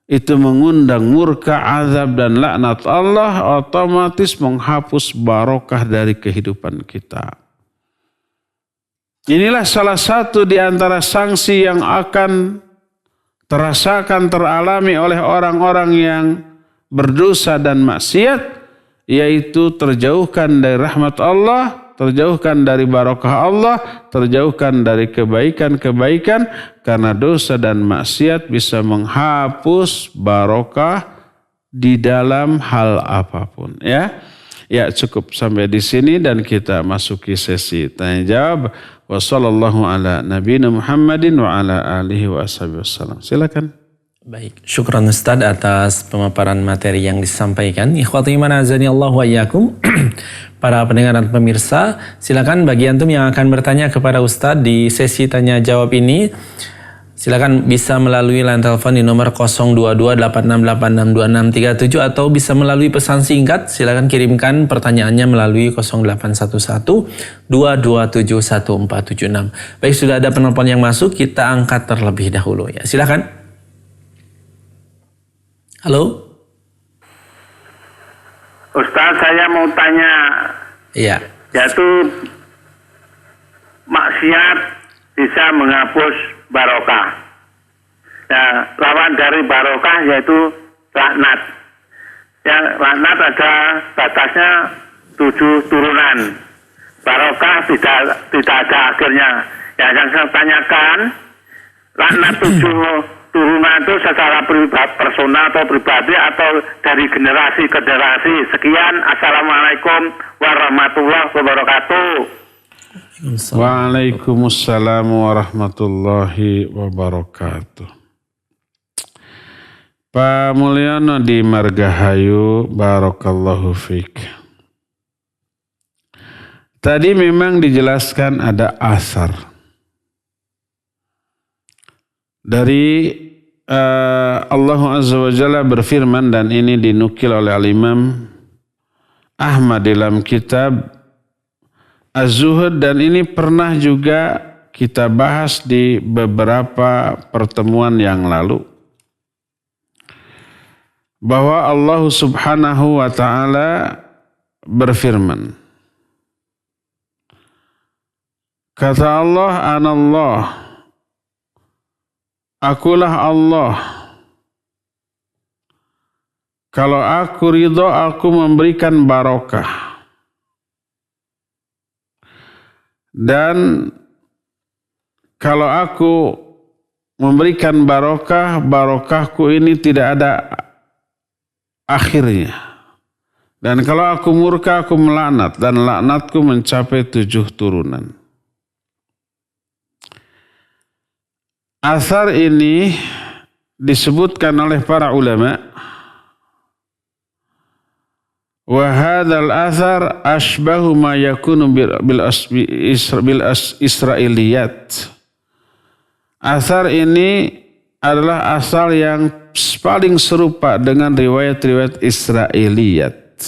itu mengundang murka, azab dan laknat Allah, otomatis menghapus barokah dari kehidupan kita. Inilah salah satu di antara sanksi yang akan terasakan, teralami oleh orang-orang yang berdosa dan maksiat, yaitu terjauhkan dari rahmat Allah, terjauhkan dari barokah Allah, terjauhkan dari kebaikan-kebaikan, karena dosa dan maksiat bisa menghapus barokah di dalam hal apapun. Ya cukup sampai di sini dan kita masuki sesi tanya jawab. Wassallallahu ala nabiyina Muhammadin wa ala alihi wa ashabihi wasallam. Silakan. Baik, syukran Ustaz atas pemaparan materi yang disampaikan. Ikhwati iman azani Allah wa iyyakum. Para pendengar dan pemirsa, silakan bagi antum yang akan bertanya kepada Ustaz di sesi tanya jawab ini, silakan bisa melalui line telepon di nomor 02286862637 atau bisa melalui pesan singkat. Silakan kirimkan pertanyaannya melalui 0811-2271476. Baik, sudah ada penelpon yang masuk, kita angkat terlebih dahulu ya. Silakan. Halo. Ustaz, saya mau tanya. Iya. Yaitu maksiat bisa menghapus barokah. Ya, lawan dari barokah yaitu laknat. Ya, laknat ada batasnya 7 turunan. Barokah tidak ada akhirnya. Ya, yang saya tanyakan, laknat 7 turunan itu secara pribadi, personal atau pribadi atau dari generasi ke generasi. Sekian, assalamualaikum warahmatullahi wabarakatuh. Waalaikumsalam warahmatullahi wabarakatuh. Pak Mulyono di Margahayu, barakallahu fiik. Tadi memang dijelaskan ada asar dari Allah Azza wa Jalla berfirman, dan ini dinukil oleh Al-Imam Ahmad dalam kitab Az-Zuhud, dan ini pernah juga kita bahas di beberapa pertemuan yang lalu, bahwa Allah Subhanahu wa Ta'ala berfirman, kata Allah, anallah, akulah Allah. Kalau aku ridho, aku memberikan barokah. Dan kalau aku memberikan barokah, barokahku ini tidak ada akhirnya. Dan kalau aku murka, aku melaknat, dan laknatku mencapai 7 turunan. Asar ini disebutkan oleh para ulama, wa hadzal athar ashbahu ma yakunu bil israiliyat. Asar ini adalah asal yang paling serupa dengan riwayat-riwayat Israiliyat.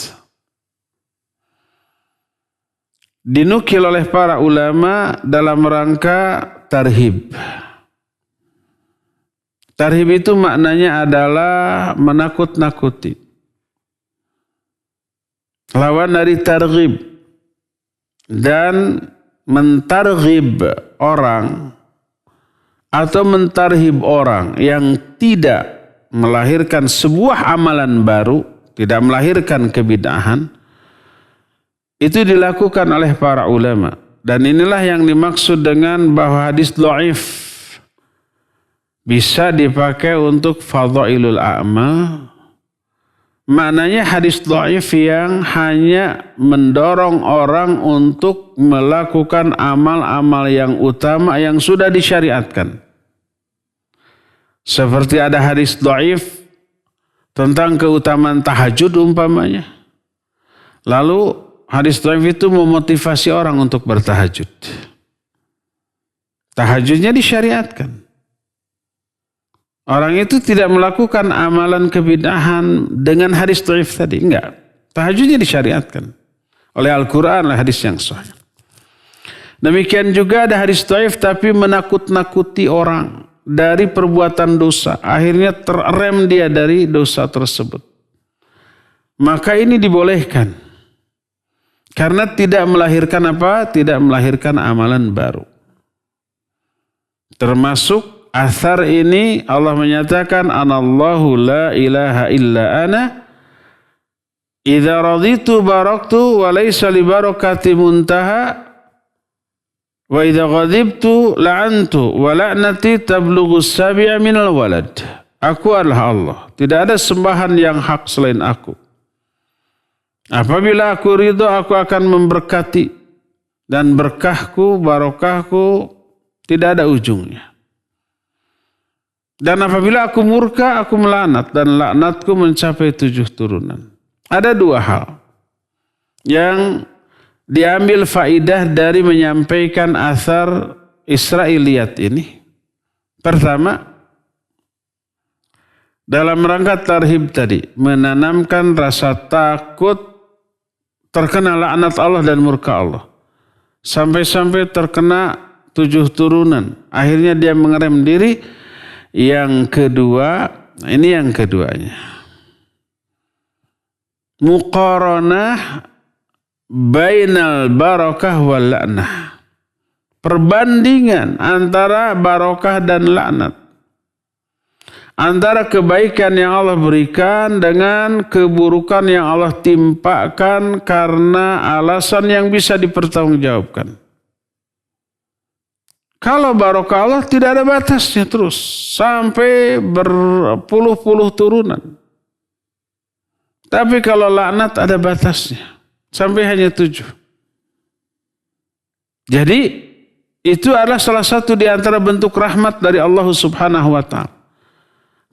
Dinukil oleh para ulama dalam rangka tarhib. Tarhib itu maknanya adalah menakut-nakuti. Lawan dari targhib. Dan mentarghib orang atau mentarhib orang yang tidak melahirkan sebuah amalan baru, tidak melahirkan kebid'ahan, itu dilakukan oleh para ulama. Dan inilah yang dimaksud dengan bahwa hadis dhaif bisa dipakai untuk fadhailul a'mal. Maknanya hadis dhaif yang hanya mendorong orang untuk melakukan amal-amal yang utama yang sudah disyariatkan. Seperti ada hadis dhaif, tentang keutamaan tahajud umpamanya. Lalu hadis dhaif itu memotivasi orang untuk bertahajud. Tahajudnya disyariatkan. Orang itu tidak melakukan amalan kebid'ahan dengan hadis dhaif tadi. Enggak. Tahajudnya disyariatkan oleh Al-Quran, oleh hadis yang sahih. Demikian juga ada hadis dhaif tapi menakut-nakuti orang dari perbuatan dosa. Akhirnya terrem dia dari dosa tersebut. Maka ini dibolehkan. Karena tidak melahirkan apa? Tidak melahirkan amalan baru. Termasuk athar ini Allah menyatakan anallahu la ilaha illa ana idza raditu baraktu wa laysa li barakati muntaha wa idza ghadibtu la'antu wa la'nati tablughu as-sabi'a minal walad. Aku adalah Allah, tidak ada sembahan yang hak selain aku. Apabila aku ridho, aku akan memberkati dan berkahku, barokahku tidak ada ujungnya. Dan apabila aku murka, aku melaknat dan laknatku mencapai 7 turunan. Ada 2 hal yang diambil faidah dari menyampaikan asar Israiliyat ini. Pertama, dalam rangka tarhib tadi, menanamkan rasa takut terkena laknat Allah dan murka Allah. Sampai-sampai terkena 7 turunan. Akhirnya dia mengerem diri. Yang kedua, ini yang keduanya. Muqaranah bainal barakah wal la'nah. Perbandingan antara barokah dan laknat. Antara kebaikan yang Allah berikan dengan keburukan yang Allah timpakan karena alasan yang bisa dipertanggungjawabkan. Kalau barokah Allah tidak ada batasnya terus. Sampai berpuluh-puluh turunan. Tapi kalau laknat ada batasnya. Sampai hanya 7. Jadi itu adalah salah satu di antara bentuk rahmat dari Allah Subhanahu wa ta'ala.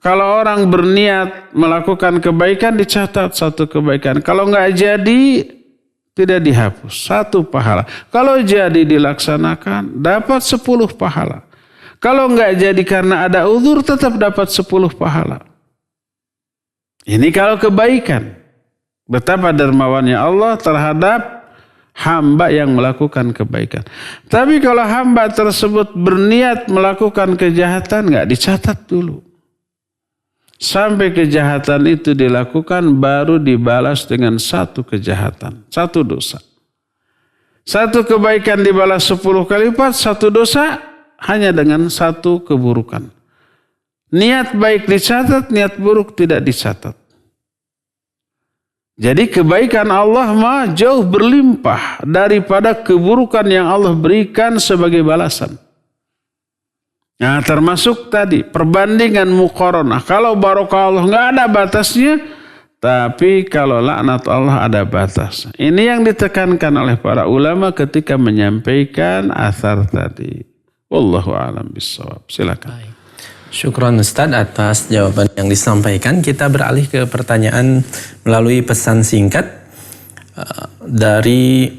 Kalau orang berniat melakukan kebaikan dicatat 1 kebaikan. Kalau enggak jadi tidak dihapus 1 pahala. Kalau jadi dilaksanakan dapat 10 pahala. Kalau enggak jadi karena ada uzur tetap dapat 10 pahala. Ini kalau kebaikan. Betapa dermawannya Allah terhadap hamba yang melakukan kebaikan. Tapi kalau hamba tersebut berniat melakukan kejahatan enggak dicatat dulu. Sampai kejahatan itu dilakukan baru dibalas dengan 1 kejahatan. 1 dosa. 1 kebaikan dibalas 10 kali lipat. 1 dosa hanya dengan 1 keburukan. Niat baik dicatat, niat buruk tidak dicatat. Jadi kebaikan Allah mah jauh berlimpah daripada keburukan yang Allah berikan sebagai balasan. Nah, termasuk tadi perbandingan muqaranah. Kalau barokah Allah nggak ada batasnya, tapi kalau laknat Allah ada batas. Ini yang ditekankan oleh para ulama ketika menyampaikan athar tadi. Wallahu a'lam bishawab. Silakan. Syukran Ustadz atas jawaban yang disampaikan. Kita beralih ke pertanyaan melalui pesan singkat dari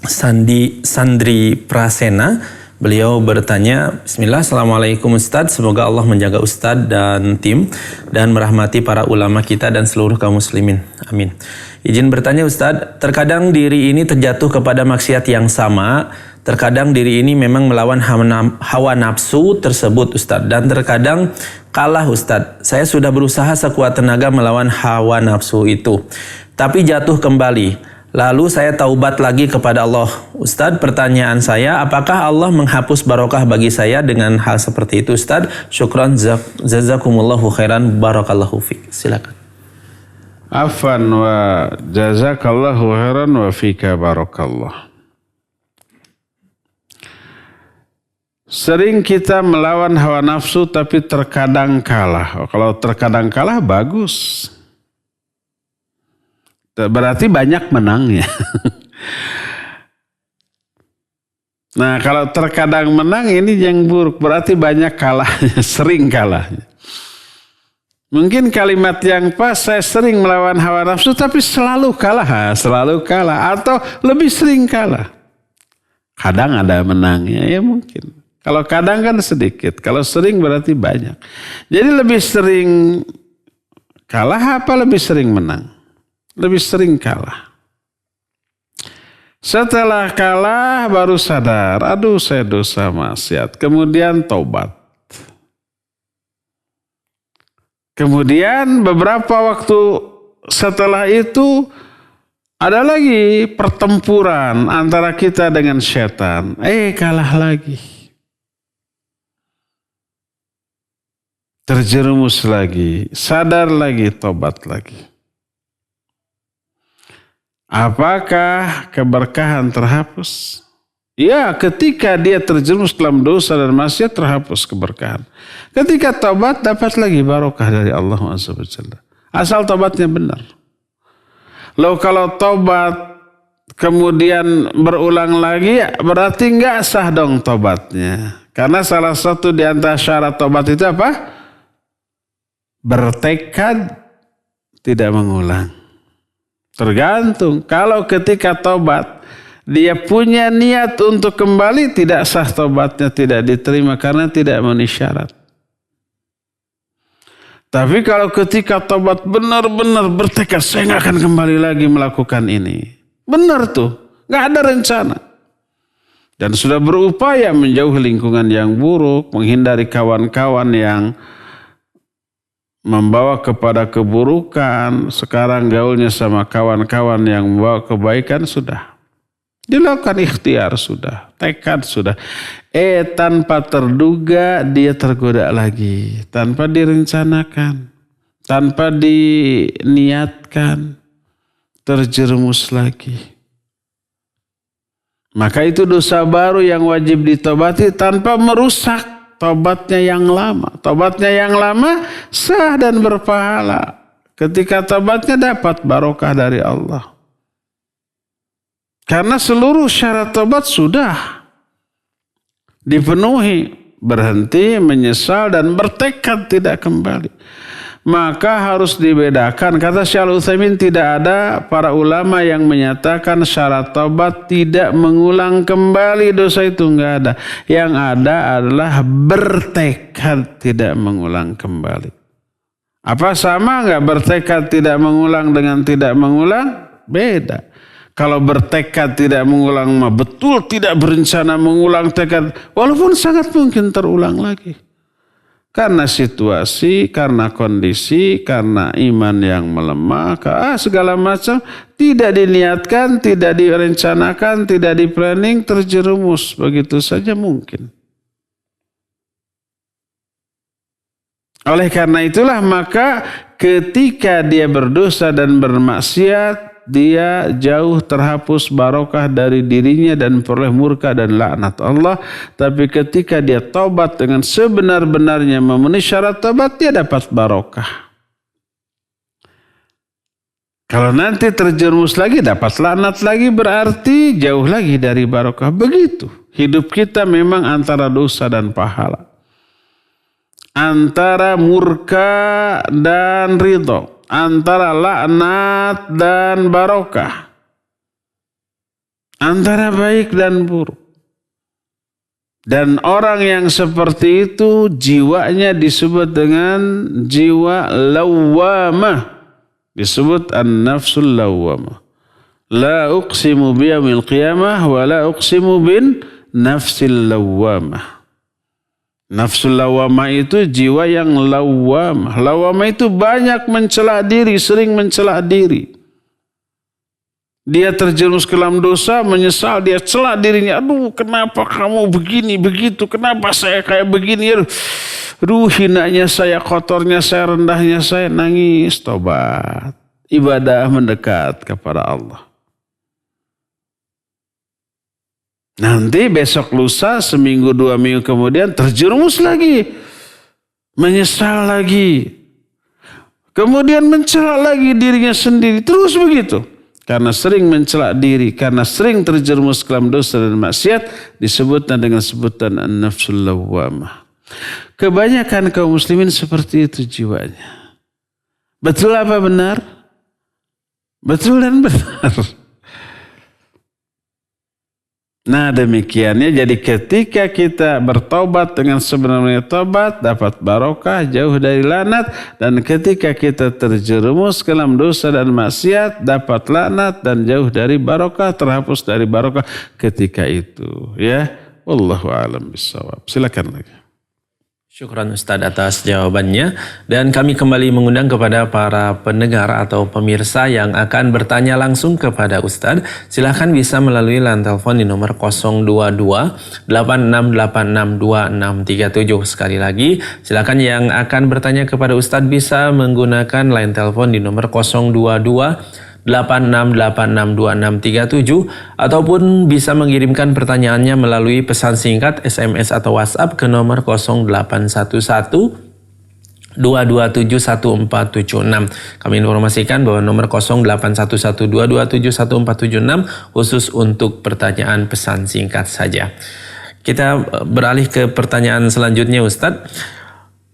Sandri Prasena. Beliau bertanya, Bismillah, Assalamualaikum Ustadz, semoga Allah menjaga Ustadz dan tim dan merahmati para ulama kita dan seluruh kaum muslimin. Amin. Izin bertanya Ustadz, terkadang diri ini terjatuh kepada maksiat yang sama, terkadang diri ini memang melawan hawa nafsu tersebut Ustadz, dan terkadang kalah Ustadz. Saya sudah berusaha sekuat tenaga melawan hawa nafsu itu, tapi jatuh kembali. Lalu saya taubat lagi kepada Allah. Ustadz, pertanyaan saya, apakah Allah menghapus barokah bagi saya dengan hal seperti itu Ustadz? Syukran, jazakumullahu khairan, barakallahu fiik. Silakan. Afan wa jazakallahu khairan wa fika barakallah. Sering kita melawan hawa nafsu tapi terkadang kalah. Kalau terkadang kalah bagus. Berarti banyak menangnya. Nah, kalau terkadang menang ini yang buruk. Berarti banyak kalahnya, sering kalahnya. Mungkin kalimat yang pas, saya sering melawan hawa nafsu tapi selalu kalah atau lebih sering kalah. Kadang ada menangnya ya mungkin. Kalau kadang kan sedikit, kalau sering berarti banyak. Jadi lebih sering kalah apa lebih sering menang? Lebih sering kalah. Setelah kalah baru sadar, aduh saya dosa maksiat. Kemudian taubat. Kemudian beberapa waktu setelah itu ada lagi pertempuran antara kita dengan setan. Kalah lagi. Terjerumus lagi, sadar lagi, tobat lagi. Apakah keberkahan terhapus? Ya, ketika dia terjerumus dalam dosa dan maksiat terhapus keberkahan. Ketika tobat dapat lagi barokah dari Allah SWT. Asal tobatnya benar. Lalu kalau tobat kemudian berulang lagi berarti enggak sah dong tobatnya. Karena salah satu di antara syarat tobat itu apa? Bertekad tidak mengulang. Tergantung. Kalau ketika tobat dia punya niat untuk kembali, tidak sah tobatnya, tidak diterima karena tidak memenuhi syarat. Tapi kalau ketika tobat benar-benar bertekad, saya nggak akan kembali lagi melakukan ini. Benar tuh, nggak ada rencana. Dan sudah berupaya menjauhi lingkungan yang buruk, menghindari kawan-kawan yang membawa kepada keburukan. Sekarang gaulnya sama kawan-kawan yang membawa kebaikan, sudah dilakukan ikhtiar, sudah tekad, sudah tanpa terduga dia tergoda lagi, tanpa direncanakan, tanpa diniatkan, terjerumus lagi. Maka itu dosa baru yang wajib ditobati tanpa merusak tobatnya yang lama. Tobatnya yang lama sah dan berpahala. Ketika tobatnya dapat barokah dari Allah. Karena seluruh syarat tobat sudah dipenuhi. Berhenti, menyesal dan bertekad tidak kembali. Maka harus dibedakan. Kata Syekh Al-Utsaimin, tidak ada para ulama yang menyatakan syarat tobat tidak mengulang kembali dosa itu, enggak ada. Yang ada adalah bertekad tidak mengulang kembali. Apa sama enggak bertekad tidak mengulang dengan tidak mengulang? Beda. Kalau bertekad tidak mengulang mah betul tidak berencana mengulang tekad, walaupun sangat mungkin terulang lagi. Karena situasi, karena kondisi, karena iman yang melemah, segala macam tidak diniatkan, tidak direncanakan, tidak diplanning, terjerumus begitu saja mungkin. Oleh karena itulah maka ketika dia berdosa dan bermaksiat, dia jauh terhapus barokah dari dirinya dan peroleh murka dan laknat Allah. Tapi ketika dia taubat dengan sebenar-benarnya memenuhi syarat taubat, dia dapat barokah. Kalau nanti terjerumus lagi, dapat laknat lagi, berarti jauh lagi dari barokah. Begitu. Hidup kita memang antara dosa dan pahala. Antara murka dan ridho. Antara laknat dan barokah. Antara baik dan buruk. Dan orang yang seperti itu jiwanya disebut dengan jiwa lawwamah. Disebut an-nafsul lawwamah. La uqsimu biyawmil qiyamah wa la uqsimu bin nafsil lawwamah. Nafsul lawamah itu jiwa yang lawamah. Lawamah itu banyak mencela diri, sering mencela diri. Dia terjerumus ke dalam dosa, menyesal, dia cela dirinya. Aduh, kenapa kamu begini, begitu? Kenapa saya kayak begini? Aduh, hinanya saya, kotornya saya, rendahnya saya, nangis, tobat. Ibadah mendekat kepada Allah. Nanti besok lusa, seminggu 2 minggu kemudian terjerumus lagi. Menyesal lagi. Kemudian mencela lagi dirinya sendiri. Terus begitu. Karena sering mencela diri. Karena sering terjerumus ke dalam dosa dan maksiat. Disebutnya dengan sebutan an-nafsul lawwamah. Kebanyakan kaum muslimin seperti itu jiwanya. Betul apa benar? Betul dan benar. Nah demikiannya, jadi ketika kita bertobat dengan sebenarnya tobat, dapat barokah, jauh dari laknat. Dan ketika kita terjerumus ke dalam dosa dan maksiat, dapat laknat dan jauh dari barokah, terhapus dari barokah ketika itu. Ya, wallahu a'lam bishawab. Silakan lagi. Syukran Ustadz atas jawabannya, dan kami kembali mengundang kepada para pendengar atau pemirsa yang akan bertanya langsung kepada Ustadz. Silahkan bisa melalui line telepon di nomor 022 86862637. Sekali lagi, silahkan yang akan bertanya kepada Ustadz bisa menggunakan line telepon di nomor 022 86862637 ataupun bisa mengirimkan pertanyaannya melalui pesan singkat, SMS atau WhatsApp ke nomor 0811 2271476. Kami informasikan bahwa nomor 0811 2271476 khusus untuk pertanyaan pesan singkat saja. Kita beralih ke pertanyaan selanjutnya, Ustadz.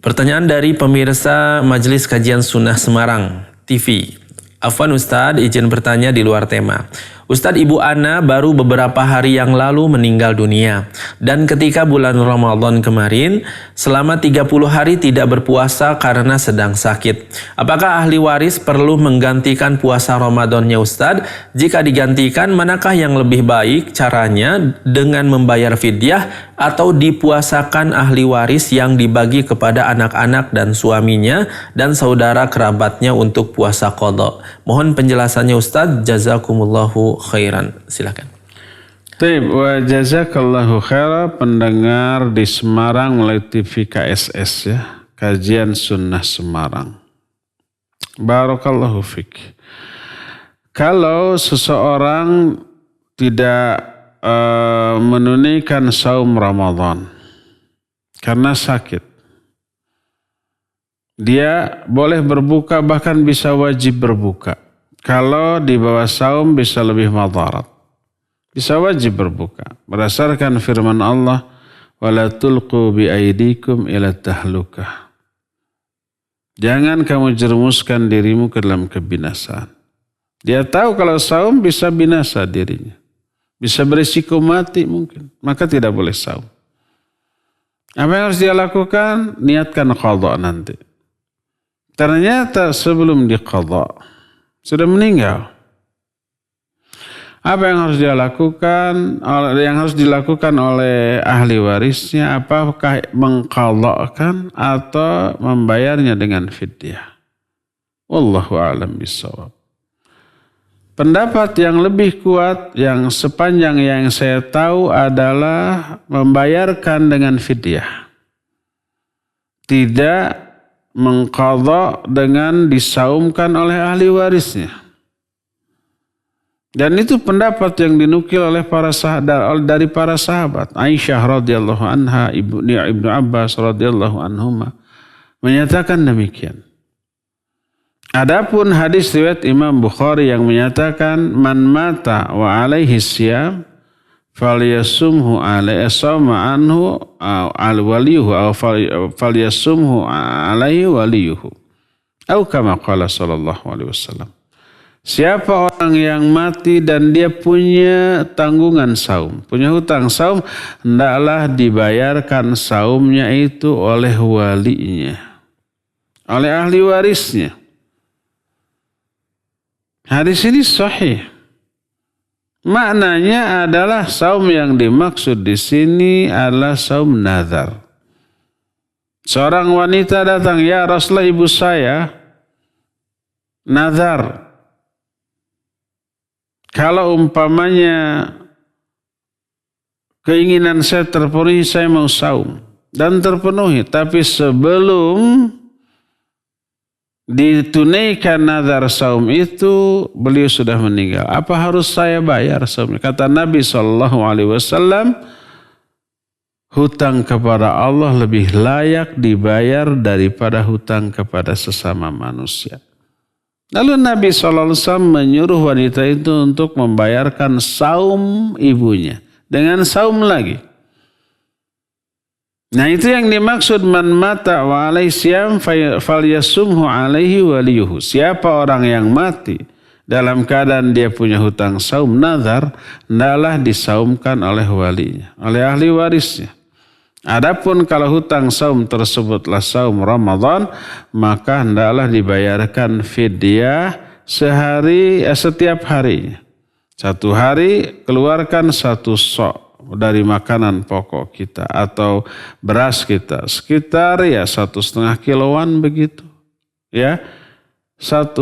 Pertanyaan dari pemirsa Majelis Kajian Sunnah Semarang TV. Afwan Ustadz, izin bertanya di luar tema. Ustadz, ibu Ana baru beberapa hari yang lalu meninggal dunia. Dan ketika bulan Ramadan kemarin, selama 30 hari tidak berpuasa karena sedang sakit. Apakah ahli waris perlu menggantikan puasa Ramadannya Ustadz? Jika digantikan, manakah yang lebih baik caranya, dengan membayar fidyah atau dipuasakan ahli waris yang dibagi kepada anak-anak dan suaminya dan saudara kerabatnya untuk puasa qadha? Mohon penjelasannya Ustadz, jazakumullahu khairan. Silakan. Baik, wa jazakallahu khairan pendengar di Semarang melalui TV KSS ya, Kajian Sunnah Semarang. Barakallahu fik. Kalau seseorang tidak menunaikan saum Ramadan karena sakit, dia boleh berbuka, bahkan bisa wajib berbuka. Kalau di bawah saum bisa lebih madarat. Bisa wajib berbuka. Berdasarkan firman Allah, وَلَا تُلْقُوا بِأَيْدِيكُمْ إِلَى التَّهْلُكَةِ. Jangan kamu jerumuskan dirimu ke dalam kebinasaan. Dia tahu kalau saum bisa binasa dirinya. Bisa berisiko mati mungkin. Maka tidak boleh saum. Apa yang harus dia lakukan? Niatkan qadha nanti. Ternyata sebelum diqadha sudah meninggal. Apa yang harus dia lakukan? Yang harus dilakukan oleh ahli warisnya, apakah mengqadhakan atau membayarnya dengan fidyah? Wallahu a'lam bishawab. Pendapat yang lebih kuat, yang sepanjang yang saya tahu adalah membayarkan dengan fidyah. Tidak mengqadha dengan disaumkan oleh ahli warisnya. Dan itu pendapat yang dinukil oleh dari para sahabat. Aisyah radhiyallahu anha, Ibnu Abbas radhiyallahu anhuma menyatakan demikian. Adapun hadis riwayat Imam Bukhari yang menyatakan man mata wa alaihi siyam falyasumhu alaihi sama anhu al waliyuhu aw falyasumhu alaihi waliyuhu atau kama qala sallallahu alaihi wasallam. Siapa orang yang mati dan dia punya tanggungan saum, punya hutang saum, hendaklah dibayarkan saumnya itu oleh walinya, oleh ahli warisnya. Hadis ini sahih. Maknanya adalah saum yang dimaksud di sini adalah saum nazar. Seorang wanita datang, ya Rasulullah, ibu saya nazar. Kalau umpamanya keinginan saya terpenuhi, saya mau saum. Dan terpenuhi. Tapi sebelum ditunaikan nazar saum itu, beliau sudah meninggal. Apa harus saya bayar saumnya? Kata Nabi SAW, hutang kepada Allah lebih layak dibayar daripada hutang kepada sesama manusia. Lalu Nabi SAW menyuruh wanita itu untuk membayarkan saum ibunya dengan saum lagi. Nah itu yang dimaksud man mata wa alaihi siyam falyasumhu alaihi waliyuhu. Siapa orang yang mati dalam keadaan dia punya hutang saum nazar, hendaklah disaumkan oleh walinya, oleh ahli warisnya. Adapun kalau hutang saum tersebutlah saum Ramadan, maka hendaklah dibayarkan fidyah setiap harinya. Satu hari keluarkan satu sok dari makanan pokok kita atau beras kita, sekitar ya 1,5 kiloan begitu, ya 1,5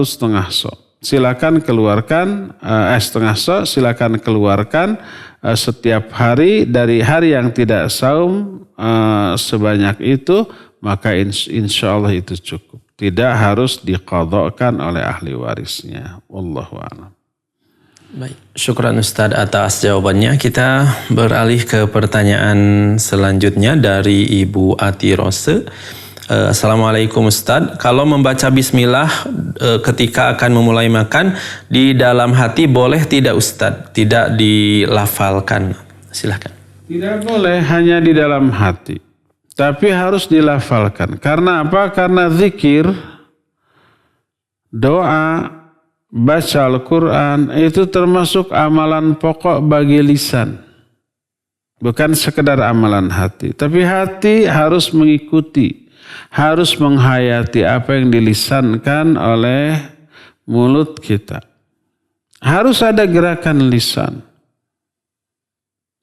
sok. Silakan keluarkan setengah sok, silakan keluarkan setiap hari. Dari hari yang tidak saum sebanyak itu, maka insya Allah itu cukup. Tidak harus diqadhakan oleh ahli warisnya. Wallahu a'lam. Baik, syukran Ustadz atas jawabannya. Kita beralih ke pertanyaan selanjutnya dari Ibu Ati Rose. Assalamualaikum Ustadz, kalau membaca bismillah ketika akan memulai makan di dalam hati boleh tidak Ustadz? Tidak dilafalkan. Silahkan. Tidak boleh hanya di dalam hati, tapi harus dilafalkan. Karena apa? Karena zikir, doa, baca Al-Quran itu termasuk amalan pokok bagi lisan. Bukan sekedar amalan hati. Tapi hati harus mengikuti, harus menghayati apa yang dilisankan oleh mulut kita. Harus ada gerakan lisan.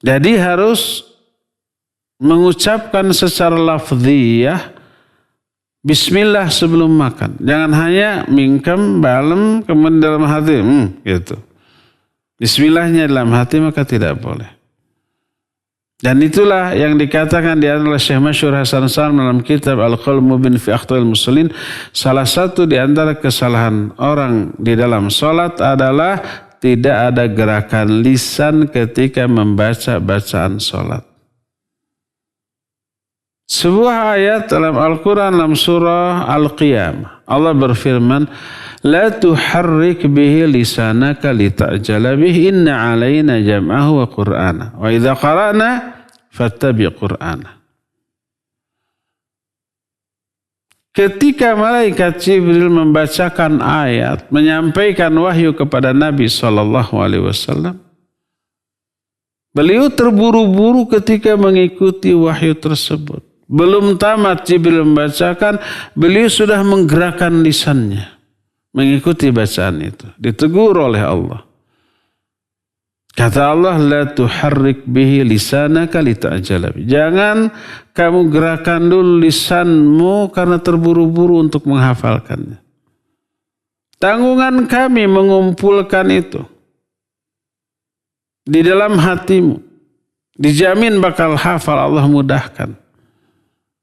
Jadi harus mengucapkan secara lafziyah bismillah sebelum makan. Jangan hanya mingkem, balem, kemudian dalam hati, gitu. Bismillahnya dalam hati maka tidak boleh. Dan itulah yang dikatakan di antara Syekh Masyhur Hasan Salam dalam kitab Al-Qaul Mubin fi Akhtal Muslimin. Salah satu di antara kesalahan orang di dalam sholat adalah tidak ada gerakan lisan ketika membaca bacaan sholat. Sebuah ayat dalam Al-Quran dalam surah Al-Qiyamah. Allah berfirman, La tuharrik bihi lisanaka lita'jala bihi inna alayna jam'ahu wa qur'ana. Wa idha qara'na fattabi' qur'ana. Ketika malaikat Jibril membacakan ayat, menyampaikan wahyu kepada Nabi SAW, beliau terburu-buru ketika mengikuti wahyu tersebut. Belum tamat Jibril membacakan, beliau sudah menggerakkan lisannya mengikuti bacaan itu. Ditegur oleh Allah. Kata Allah, la tuharrik bihi lisanaka lita'jala bihi. Jangan kamu gerakan dulu lisanmu karena terburu-buru untuk menghafalkannya. Tanggungan kami mengumpulkan itu di dalam hatimu. Dijamin bakal hafal, Allah mudahkan.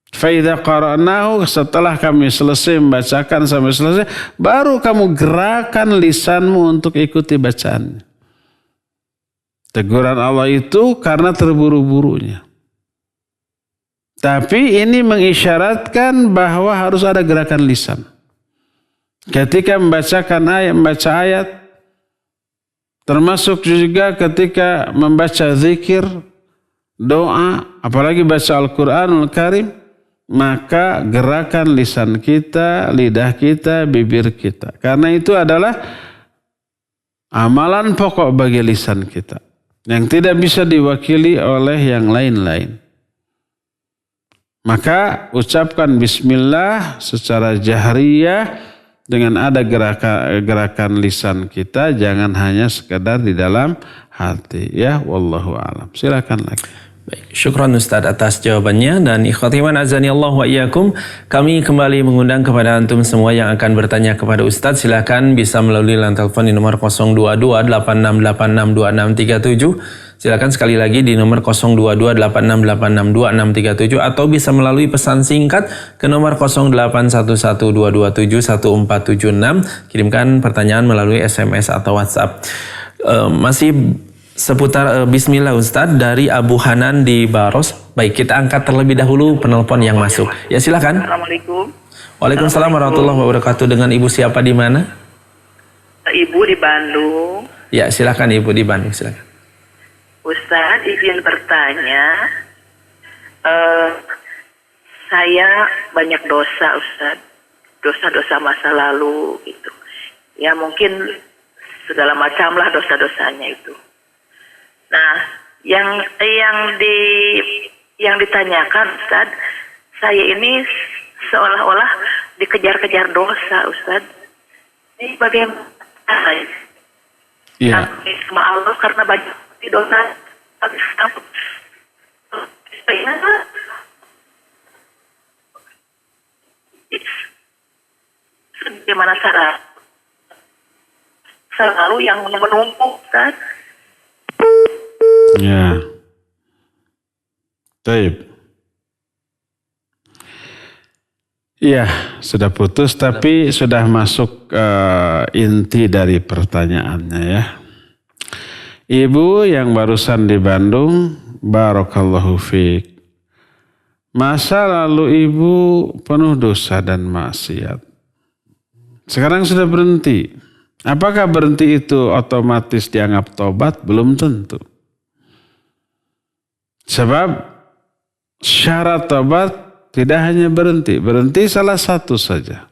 Faidha qara'nahu, setelah kami selesai membacakan sampai selesai, baru kamu gerakan lisanmu untuk ikuti bacaannya. Teguran Allah itu karena terburu-burunya. Tapi ini mengisyaratkan bahwa harus ada gerakan lisan. Ketika membacakan ayat, membaca ayat, termasuk juga ketika membaca zikir, doa, apalagi baca Al-Quranul Karim, maka gerakan lisan kita, lidah kita, bibir kita. Karena itu adalah amalan pokok bagi lisan kita, yang tidak bisa diwakili oleh yang lain-lain. Maka ucapkan bismillah secara jahriyah dengan ada gerakan lisan kita, jangan hanya sekedar di dalam hati. Ya, wallahu a'lam. Silakan lagi. Baik, syukran Ustaz atas jawabannya. Dan ikhwati iman azani Allah wa iyyakum, kami kembali mengundang kepada antum semua yang akan bertanya kepada Ustaz. Silakan bisa melalui line telepon di nomor 02286862637. Silakan sekali lagi di nomor 02286862637, atau bisa melalui pesan singkat ke nomor 081122714776. Kirimkan pertanyaan melalui SMS atau WhatsApp. Masih seputar bismillah Ustaz dari Abu Hanan di Baros. Baik, kita angkat terlebih dahulu penelpon yang masuk. Ya, silakan. Assalamualaikum. Waalaikumsalam warahmatullahi wabarakatuh. Dengan Ibu siapa di mana? Ibu di Bandung. Ya, silakan Ibu di Bandung, silakan. Ustaz, izin bertanya. saya banyak dosa, Ustaz. Dosa-dosa masa lalu gitu. Ya mungkin segala macam lah dosa-dosanya itu. Nah, yang ditanyakan, Ustaz, saya ini seolah-olah dikejar-kejar dosa, Ustaz. Ini bagaimana? Iya. Sama Allah karena banyak dosa. Bagaimana cara selalu yang menumpuk, kan? Ya. Taib. Iya, sudah putus tapi sudah masuk inti dari pertanyaannya ya. Ibu yang barusan di Bandung, barakallahu fiik. Masa lalu ibu penuh dosa dan maksiat. Sekarang sudah berhenti. Apakah berhenti itu otomatis dianggap tobat? Belum tentu. Sebab syarat tobat tidak hanya berhenti. Berhenti salah satu saja.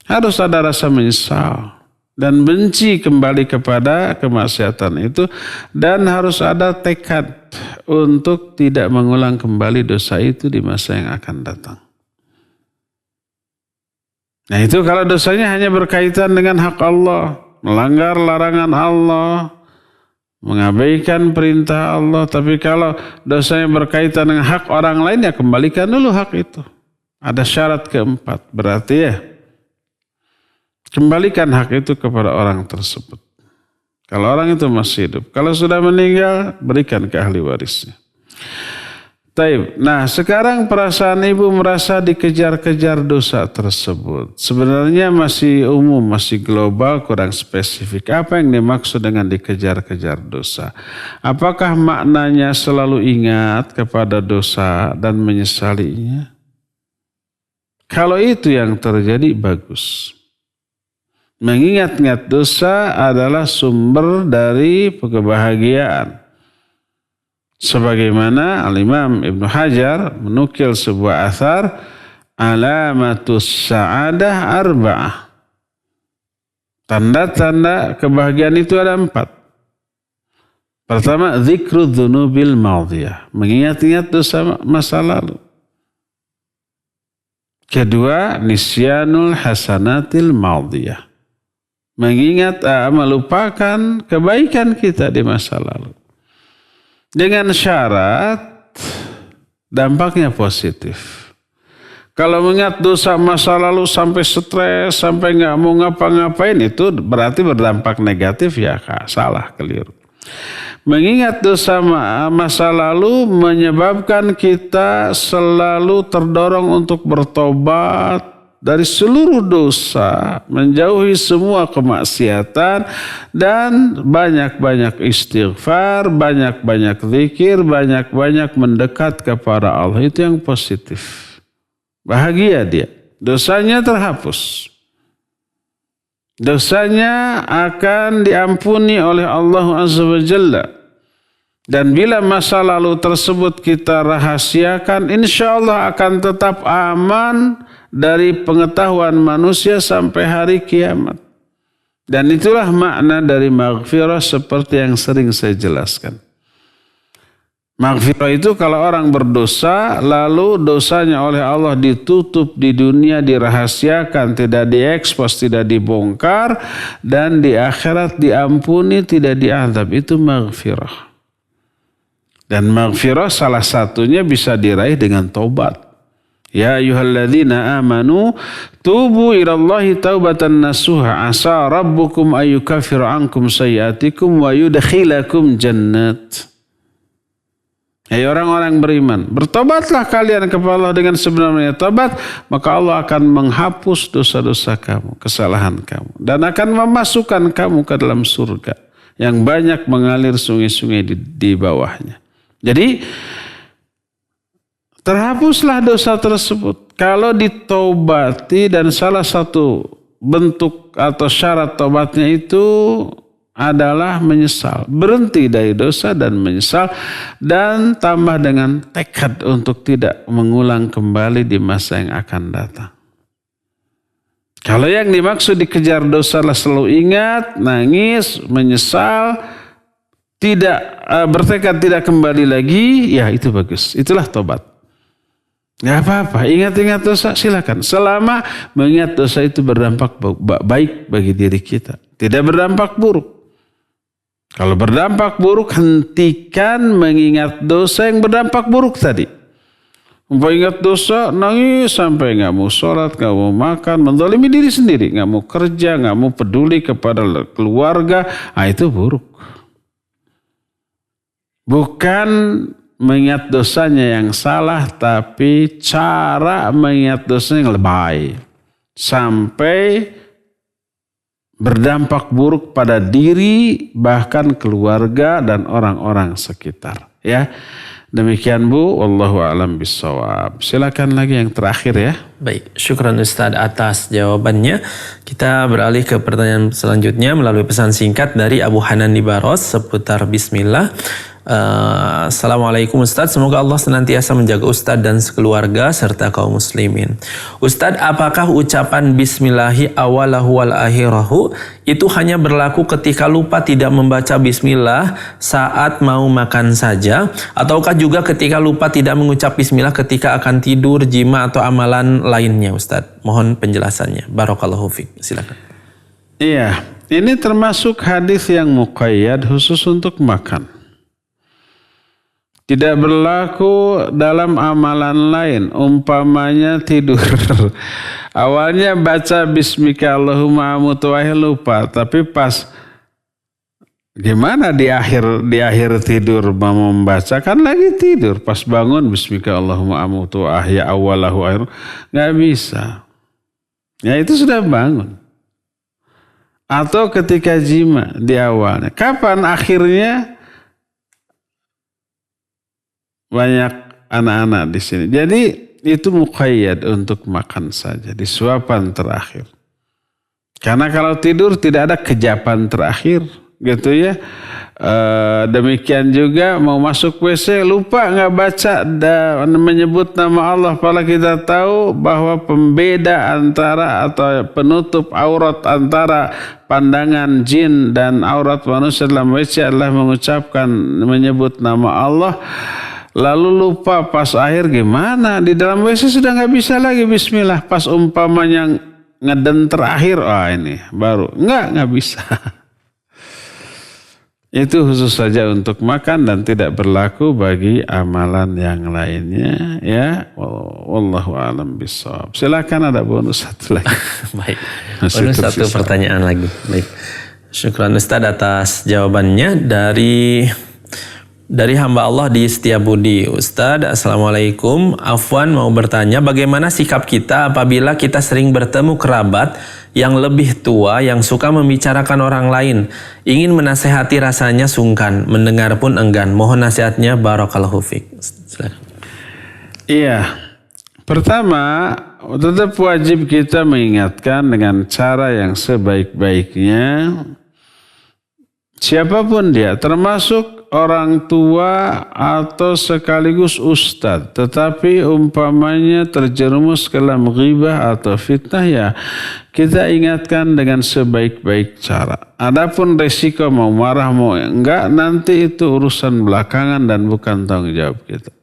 Harus ada rasa menyesal dan benci kembali kepada kemaksiatan itu. Dan harus ada tekad untuk tidak mengulang kembali dosa itu di masa yang akan datang. Nah itu kalau dosanya hanya berkaitan dengan hak Allah, melanggar larangan Allah, mengabaikan perintah Allah. Tapi kalau dosanya berkaitan dengan hak orang lain, ya kembalikan dulu hak itu. Ada syarat keempat, berarti ya kembalikan hak itu kepada orang tersebut. Kalau orang itu masih hidup. Kalau sudah meninggal, berikan ke ahli warisnya. Taib. Nah sekarang perasaan ibu merasa dikejar-kejar dosa tersebut. Sebenarnya masih umum, masih global, kurang spesifik. Apa yang dimaksud dengan dikejar-kejar dosa? Apakah maknanya selalu ingat kepada dosa dan menyesalinya? Kalau itu yang terjadi, bagus. Mengingat-ingat dosa adalah sumber dari kebahagiaan. Sebagaimana Al-Imam Ibnu Hajar menukil sebuah athar, alamatus sa'adah arba'ah. Tanda-tanda kebahagiaan itu ada 4. Pertama, dzikru dzunubil madhiyah, mengingat-ingat dosa masa lalu. Kedua, nisyanul hasanatil madhiyah, mengingat melupakan kebaikan kita di masa lalu. Dengan syarat dampaknya positif. Kalau mengingat dosa masa lalu sampai stres, sampai nggak mau ngapa-ngapain, itu berarti berdampak negatif, ya salah, keliru. Mengingat dosa masa lalu menyebabkan kita selalu terdorong untuk bertobat dari seluruh dosa, menjauhi semua kemaksiatan, dan banyak-banyak istighfar, banyak-banyak zikir, banyak-banyak mendekat kepada Allah. Itu yang positif. Bahagia dia. Dosanya terhapus. Dosanya akan diampuni oleh Allah Azza wa Jalla. Dan bila masa lalu tersebut kita rahasiakan, insya Allah akan tetap aman dari pengetahuan manusia sampai hari kiamat. Dan itulah makna dari maghfirah seperti yang sering saya jelaskan. Maghfirah itu kalau orang berdosa, lalu dosanya oleh Allah ditutup di dunia, dirahasiakan, tidak diekspos, tidak dibongkar, dan di akhirat diampuni, tidak diazab. Itu maghfirah. Dan maghfirah salah satunya bisa diraih dengan taubat. Ya ayyuhalladzina amanu tubu ilallahi taubatan nasuha asa rabbukum ayyukaffira ankum sayyiatikum wa yudkhilakum jannat. Hai orang-orang beriman, bertobatlah kalian kepada Allah dengan sebenarnya tobat, maka Allah akan menghapus dosa-dosa kamu, kesalahan kamu, dan akan memasukkan kamu ke dalam surga yang banyak mengalir sungai-sungai di bawahnya. Jadi terhapuslah dosa tersebut kalau ditaubati, dan salah satu bentuk atau syarat taubatnya itu adalah menyesal. Berhenti dari dosa dan menyesal. Dan tambah dengan tekad untuk tidak mengulang kembali di masa yang akan datang. Kalau yang dimaksud dikejar dosa lah selalu ingat, nangis, menyesal, tidak bertekad tidak kembali lagi, ya itu bagus. Itulah tobat. Gak apa-apa, ingat-ingat dosa silakan. Selama mengingat dosa itu berdampak baik bagi diri kita. Tidak berdampak buruk. Kalau berdampak buruk, hentikan mengingat dosa yang berdampak buruk tadi. Ingat dosa, nangis sampai gak mau sholat, gak mau makan, menzalimi diri sendiri, gak mau kerja, gak mau peduli kepada keluarga, itu buruk. Bukan mengingat dosanya yang salah, tapi cara mengingat dosanya yang lebay. Sampai berdampak buruk pada diri, bahkan keluarga dan orang-orang sekitar. Ya. Demikian Bu, wallahu a'lam bishawab. Silakan lagi yang terakhir ya. Baik, syukran Ustadz atas jawabannya. Kita beralih ke pertanyaan selanjutnya melalui pesan singkat dari Abu Hanan di Baros seputar Bismillah. Assalamualaikum Ustadz, semoga Allah senantiasa menjaga Ustadz dan sekeluarga serta kaum muslimin. Ustadz, apakah ucapan Bismillahi awalahu wal akhirahu itu hanya berlaku ketika lupa tidak membaca Bismillah saat mau makan saja, ataukah juga ketika lupa tidak mengucap Bismillah ketika akan tidur, jima atau amalan lainnya Ustadz? Mohon penjelasannya. Barakallahu fiik. Silakan. Iya, ini termasuk hadis yang muqayyad khusus untuk makan. Tidak berlaku dalam amalan lain, umpamanya tidur. Awalnya baca Bismika Allahumma amutu lupa, tapi pas gimana di akhir tidur mau membaca, kan lagi tidur. Pas bangun Bismika Allahumma amutu ahya awalahu akhir, nggak bisa. Ya itu sudah bangun. Atau ketika jima di awalnya, kapan akhirnya? Banyak anak-anak di sini. Jadi itu muqayyad untuk makan saja di suapan terakhir. Karena kalau tidur tidak ada kejapan terakhir, gitu ya. Demikian juga mau masuk WC lupa nggak baca dan menyebut nama Allah. Padahal kita tahu bahwa pembeda antara atau penutup aurat antara pandangan jin dan aurat manusia dalam WC adalah mengucapkan menyebut nama Allah. Lalu lupa pas akhir gimana? Di dalam WC sudah nggak bisa lagi Bismillah. Pas umpamanya ngeden terakhir, ini baru nggak bisa. Itu khusus saja untuk makan dan tidak berlaku bagi amalan yang lainnya. Ya, wallahu a'lam bishawab. Silakan ada bonus satu lagi. Baik, bonus satu pertanyaan lagi. Baik, syukran Ustadz atas jawabannya dari hamba Allah di Setiabudi. Ustadz, Assalamualaikum. Afwan mau bertanya, bagaimana sikap kita apabila kita sering bertemu kerabat yang lebih tua yang suka membicarakan orang lain, ingin menasehati rasanya sungkan, mendengar pun enggan. Mohon nasihatnya, barakallahu fiik. Iya. Pertama, tetap wajib kita mengingatkan dengan cara yang sebaik-baiknya. Siapapun dia, termasuk orang tua atau sekaligus ustadz, tetapi umpamanya terjerumus ke dalam ghibah atau fitnah, ya kita ingatkan dengan sebaik-baik cara. Adapun resiko mau marah mau enggak, nanti itu urusan belakangan dan bukan tanggung jawab kita.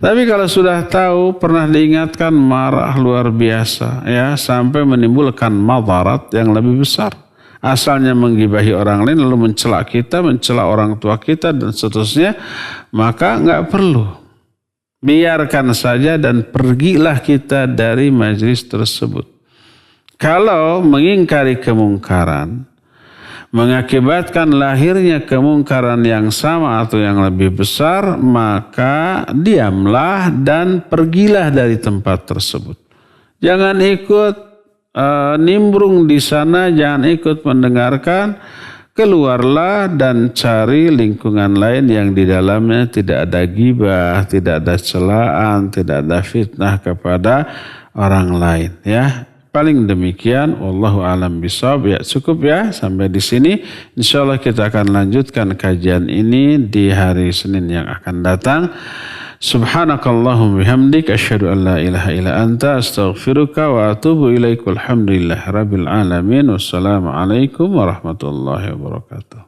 Tapi kalau sudah tahu, pernah diingatkan, marah luar biasa, ya sampai menimbulkan madarat yang lebih besar. Asalnya menggibahi orang lain lalu mencela kita, mencela orang tua kita dan seterusnya, maka nggak perlu. Biarkan saja dan pergilah kita dari majelis tersebut. Kalau mengingkari kemungkaran mengakibatkan lahirnya kemungkaran yang sama atau yang lebih besar, maka diamlah dan pergilah dari tempat tersebut. Jangan ikut nimbrung di sana, jangan ikut mendengarkan. Keluarlah dan cari lingkungan lain yang di dalamnya tidak ada ghibah, tidak ada celaan, tidak ada fitnah kepada orang lain, ya. Paling demikian, wallahu alam bishawab. Ya, cukup ya sampai di sini. Insyaallah kita akan lanjutkan kajian ini di hari Senin yang akan datang. Subhanakallahumma bihamdik asyhadu an la ilaha illa anta astaghfiruka wa atubu ilaik. Walhamdulillahirabbil alamin. Wassalamualaikum warahmatullahi wabarakatuh.